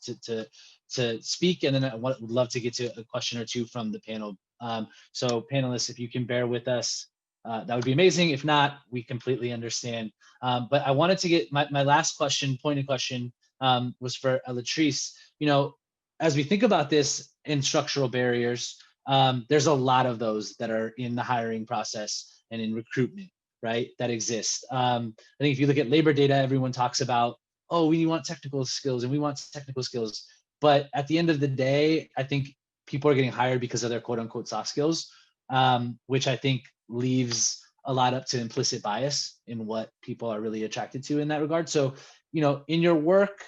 to speak, and then I would love to get to a question or two from the panel. So panelists, if you can bear with us, that would be amazing. If not, we completely understand. But I wanted to get my last question, pointed question, was for Latrice. As we think about this in structural barriers, there's a lot of those that are in the hiring process and in recruitment, right, that exist. I think if you look at labor data, everyone talks about, oh, we want technical skills and we want technical skills. But at the end of the day, I think people are getting hired because of their quote unquote soft skills, which I think leaves a lot up to implicit bias in what people are really attracted to in that regard. So, in your work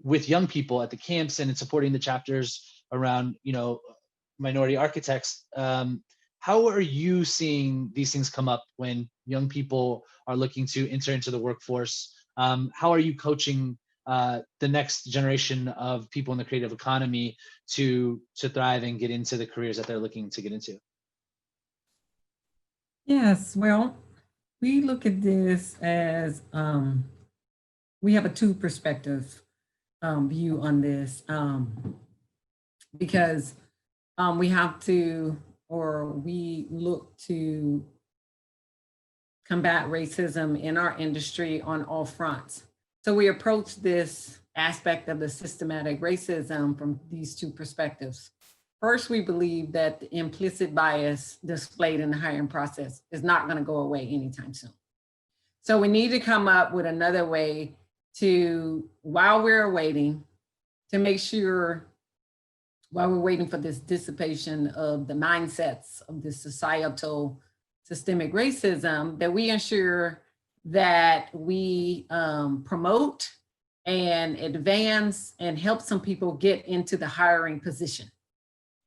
with young people at the camps and in supporting the chapters around, minority architects, how are you seeing these things come up when young people are looking to enter into the workforce? How are you coaching the next generation of people in the creative economy to thrive and get into the careers that they're looking to get into? Yes, well, we look at this as we have a two perspective view on this because we have to, or we look to combat racism in our industry on all fronts. So we approach this aspect of the systematic racism from these two perspectives. First, we believe that the implicit bias displayed in the hiring process is not going to go away anytime soon. So we need to come up with another way to, while we're waiting, to make sure, while we're waiting for this dissipation of the mindsets of this societal systemic racism, that we ensure that we promote and advance and help some people get into the hiring position,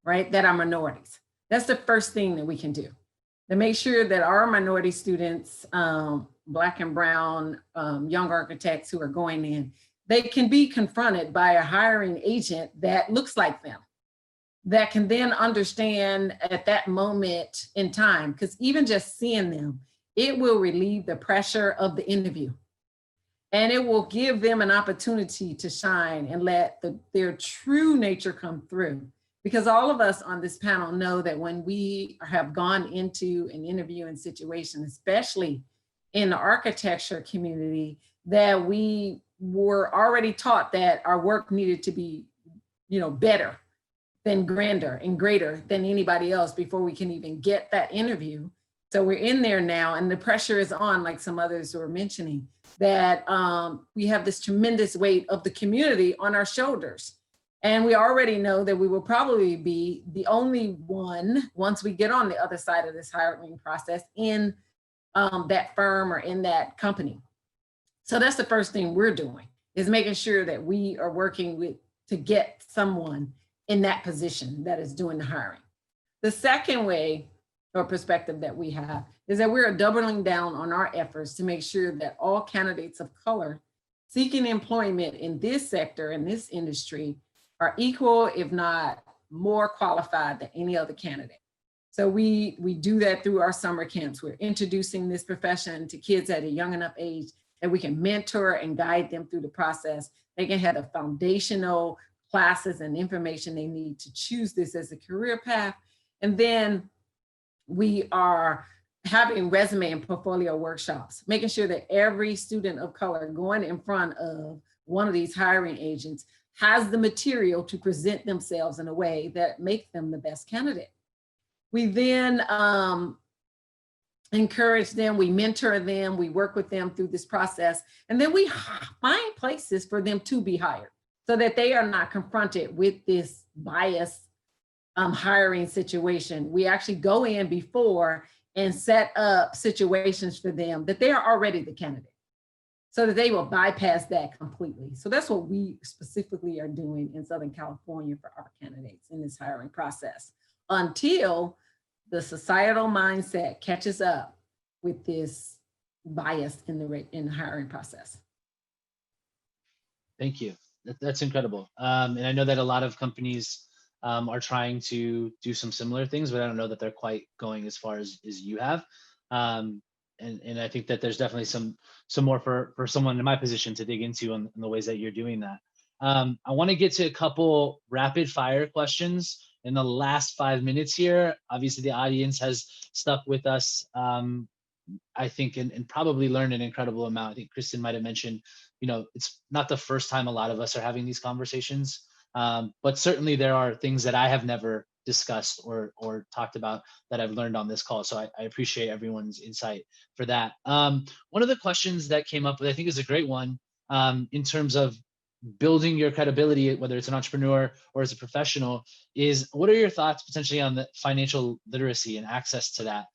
right, that are minorities. That's the first thing that we can do, to make sure that our minority students Black and brown young architects who are going in, they can be confronted by a hiring agent that looks like them, that can then understand at that moment in time, because even just seeing them, it will relieve the pressure of the interview. And it will give them an opportunity to shine and let their true nature come through. Because all of us on this panel know that when we have gone into an interviewing situation, especially in the architecture community, that we were already taught that our work needed to be, better than grander and greater than anybody else before we can even get that interview. So we're in there now, and the pressure is on, like some others were mentioning, that we have this tremendous weight of the community on our shoulders. And we already know that we will probably be the only one, once we get on the other side of this hiring process, in that firm or in that company. So that's the first thing we're doing, is making sure that we are working to get someone in that position that is doing the hiring. The second way or perspective that we have is that we're doubling down on our efforts to make sure that all candidates of color seeking employment in this sector, in this industry, are equal, if not more qualified than any other candidate. So we do that through our summer camps. We're introducing this profession to kids at a young enough age that we can mentor and guide them through the process. They can have the foundational classes and information they need to choose this as a career path. And then we are having resume and portfolio workshops, making sure that every student of color going in front of one of these hiring agents has the material to present themselves in a way that makes them the best candidate. We then encourage them, we mentor them, we work with them through this process, and then we find places for them to be hired so that they are not confronted with this bias hiring situation. We actually go in before and set up situations for them that they are already the candidate, so that they will bypass that completely. So that's what we specifically are doing in Southern California for our candidates in this hiring process, until the societal mindset catches up with this bias in the hiring process. Thank you. That's incredible. And I know that a lot of companies are trying to do some similar things, but I don't know that they're quite going as far as you have. And I think that there's definitely some more for someone in my position to dig into on the ways that you're doing that. I want to get to a couple rapid fire questions in the last 5 minutes here. Obviously, the audience has stuck with us, I think, and probably learned an incredible amount. I think Kristen might have mentioned, it's not the first time a lot of us are having these conversations, but certainly there are things that I have never discussed or talked about that I've learned on this call. So I appreciate everyone's insight for that. One of the questions that came up, I think is a great one, in terms of building your credibility, whether it's an entrepreneur or as a professional, is what are your thoughts potentially on the financial literacy and access to that?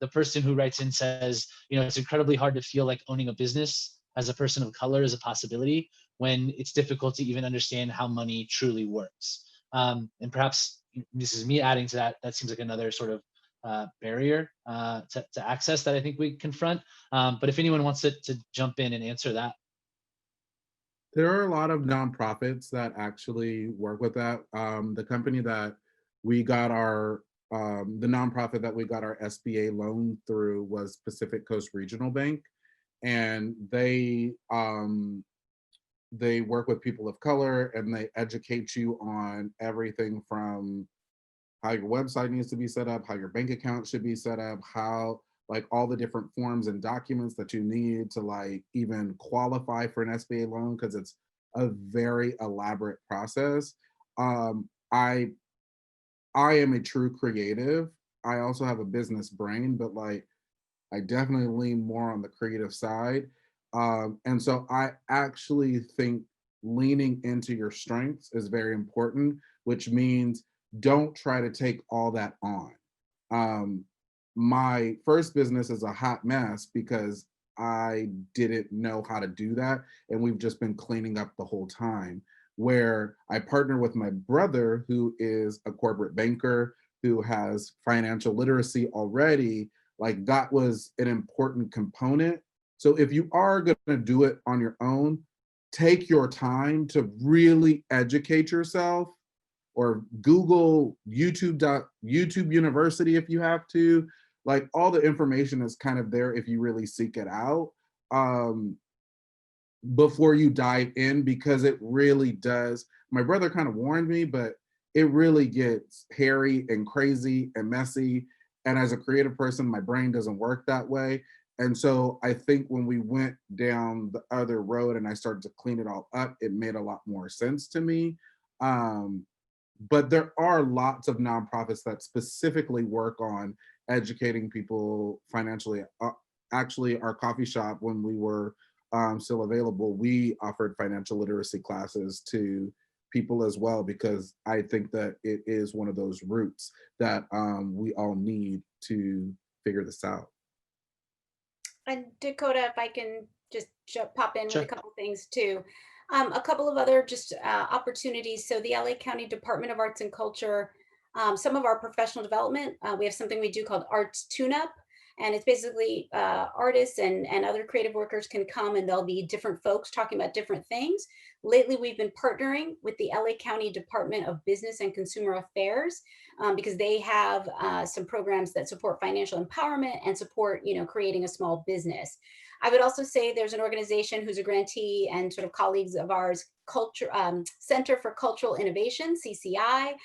The person who writes in says, it's incredibly hard to feel like owning a business as a person of color is a possibility when it's difficult to even understand how money truly works. And perhaps this is me adding to that. That seems like another sort of barrier to access that I think we confront. But if anyone wants to jump in and answer that. There are a lot of nonprofits that actually work with that. The company that we got the nonprofit that we got our SBA loan through was Pacific Coast Regional Bank, and they work with people of color, and they educate you on everything from how your website needs to be set up, how your bank account should be set up, how like all the different forms and documents that you need to like even qualify for an SBA loan, because it's a very elaborate process. I am a true creative. I also have a business brain, but like I definitely lean more on the creative side. And so I actually think leaning into your strengths is very important, which means don't try to take all that on. My first business is a hot mess because I didn't know how to do that. And we've just been cleaning up the whole time, where I partner with my brother, who is a corporate banker, who has financial literacy already. Like that was an important component So if you are going to do it on your own, take your time to really educate yourself, or Google YouTube University if you have to. Like, all the information is kind of there if you really seek it out before you dive in, because it really does. My brother kind of warned me, but it really gets hairy and crazy and messy. And as a creative person, my brain doesn't work that way. And so I think when we went down the other road and I started to clean it all up, it made a lot more sense to me. But there are lots of nonprofits that specifically work on educating people financially. Actually, our coffee shop, when we were still available, we offered financial literacy classes to people as well, because I think that it is one of those roots that we all need to figure this out. And Dakota, if I can just pop in with Sure. a couple things too. A couple of other just opportunities. So the LA County Department of Arts and Culture, some of our professional development, we have something we do called Arts Tune-Up. And it's basically artists and other creative workers can come, and there'll be different folks talking about different things. Lately, we've been partnering with the LA County Department of Business and Consumer Affairs because they have some programs that support financial empowerment and support, creating a small business. I would also say there's an organization who's a grantee and sort of colleagues of ours, Center for Cultural Innovation, CCI.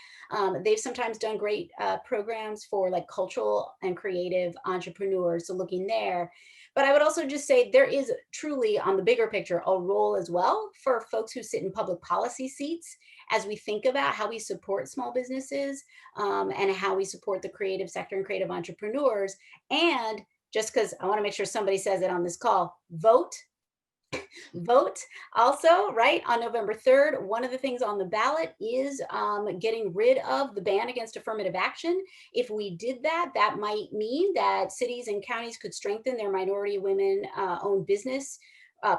They've sometimes done great programs for like cultural and creative entrepreneurs, so looking there. But I would also just say there is truly, on the bigger picture, a role as well for folks who sit in public policy seats as we think about how we support small businesses and how we support the creative sector and creative entrepreneurs. And just because I want to make sure somebody says it on this call, vote also, right, on November 3rd. One of the things on the ballot is getting rid of the ban against affirmative action. If we did that, that might mean that cities and counties could strengthen their minority women owned business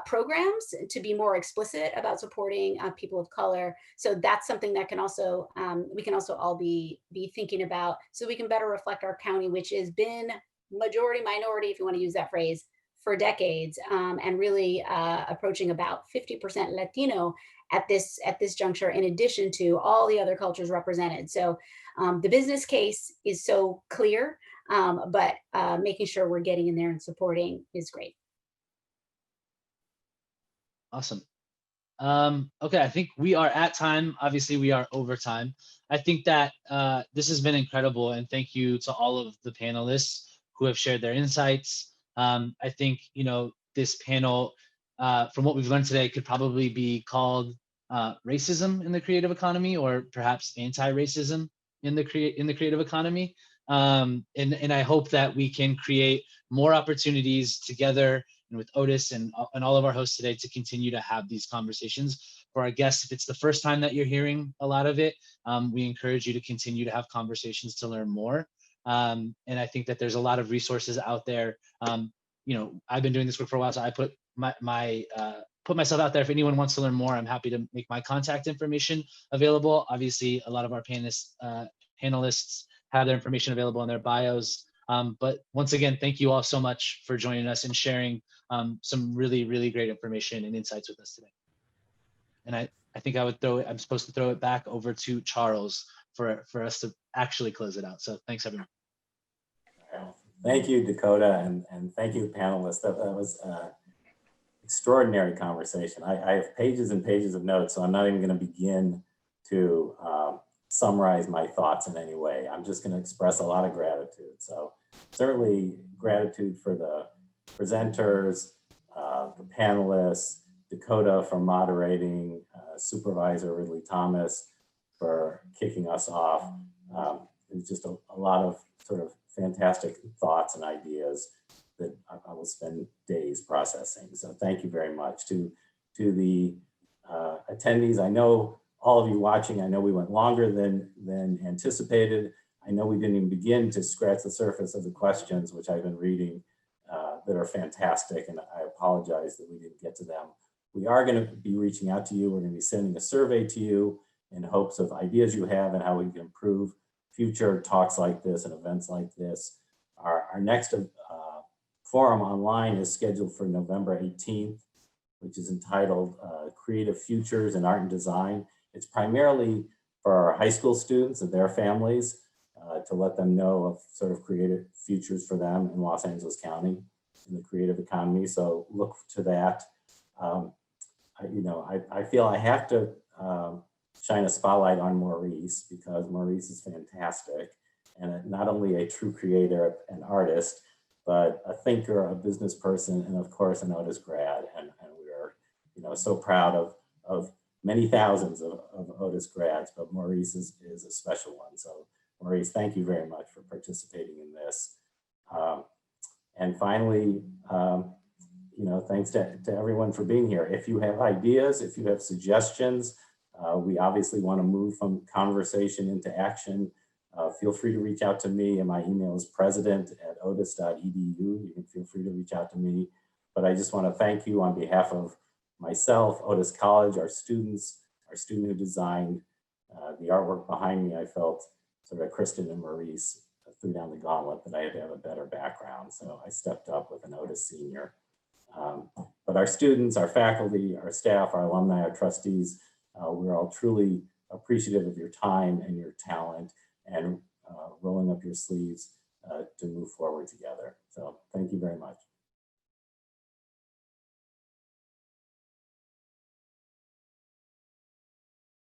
programs to be more explicit about supporting people of color. So that's something that can also, we can also all be thinking about, so we can better reflect our county, which has been majority minority, if you want to use that phrase, for decades, and really approaching about 50% Latino at this juncture, in addition to all the other cultures represented. So the business case is so clear, but making sure we're getting in there and supporting is great. Awesome. Okay, I think we are at time. Obviously, we are over time. I think that this has been incredible, and thank you to all of the panelists who have shared their insights. I think, this panel, from what we've learned today, could probably be called racism in the creative economy, or perhaps anti-racism in the creative economy. And I hope that we can create more opportunities together and with Otis and all of our hosts today to continue to have these conversations. For our guests, if it's the first time that you're hearing a lot of it, we encourage you to continue to have conversations to learn more. And I think that there's a lot of resources out there. I've been doing this work for a while, so I put put myself out there. If anyone wants to learn more, I'm happy to make my contact information available. Obviously, a lot of our panelists have their information available in their bios. But once again, thank you all so much for joining us and sharing some really, really great information and insights with us today. And I think I'm supposed to throw it back over to Charles for us to actually close it out. So thanks, everyone. Thank you, Dakota, and thank you, panelists. That was an extraordinary conversation. I have pages and pages of notes, so I'm not even going to begin to summarize my thoughts in any way. I'm just going to express a lot of gratitude. So certainly gratitude for the presenters, the panelists, Dakota for moderating, Supervisor Ridley Thomas for kicking us off. It's just a lot of sort of fantastic thoughts and ideas that I will spend days processing. So thank you very much to the attendees. I know all of you watching, I know we went longer than anticipated. I know we didn't even begin to scratch the surface of the questions, which I've been reading, that are fantastic, and I apologize that we didn't get to them. We are going to be reaching out to you. We're going to be sending a survey to you in hopes of ideas you have and how we can improve future talks like this and events like this. Our next forum online is scheduled for November 18th, which is entitled Creative Futures in Art and Design. It's primarily for our high school students and their families to let them know of sort of creative futures for them in Los Angeles County in the creative economy. So look to that. I feel I have to shine a spotlight on Maurice because Maurice is fantastic and not only a true creator and artist, but a thinker, a business person, and of course an Otis grad. And we are, so proud of many thousands of Otis grads, but Maurice is a special one. So Maurice, thank you very much for participating in this. And finally, thanks to everyone for being here. If you have ideas, if you have suggestions, we obviously want to move from conversation into action. Feel free to reach out to me, and my email is president@otis.edu. You can feel free to reach out to me. But I just want to thank you on behalf of myself, Otis College, our students, our student who designed the artwork behind me. I felt sort of Kristen and Maurice threw down the gauntlet that I had to have a better background. So I stepped up with an Otis senior. But our students, our faculty, our staff, our alumni, our trustees, we're all truly appreciative of your time and your talent and rolling up your sleeves to move forward together. So thank you very much.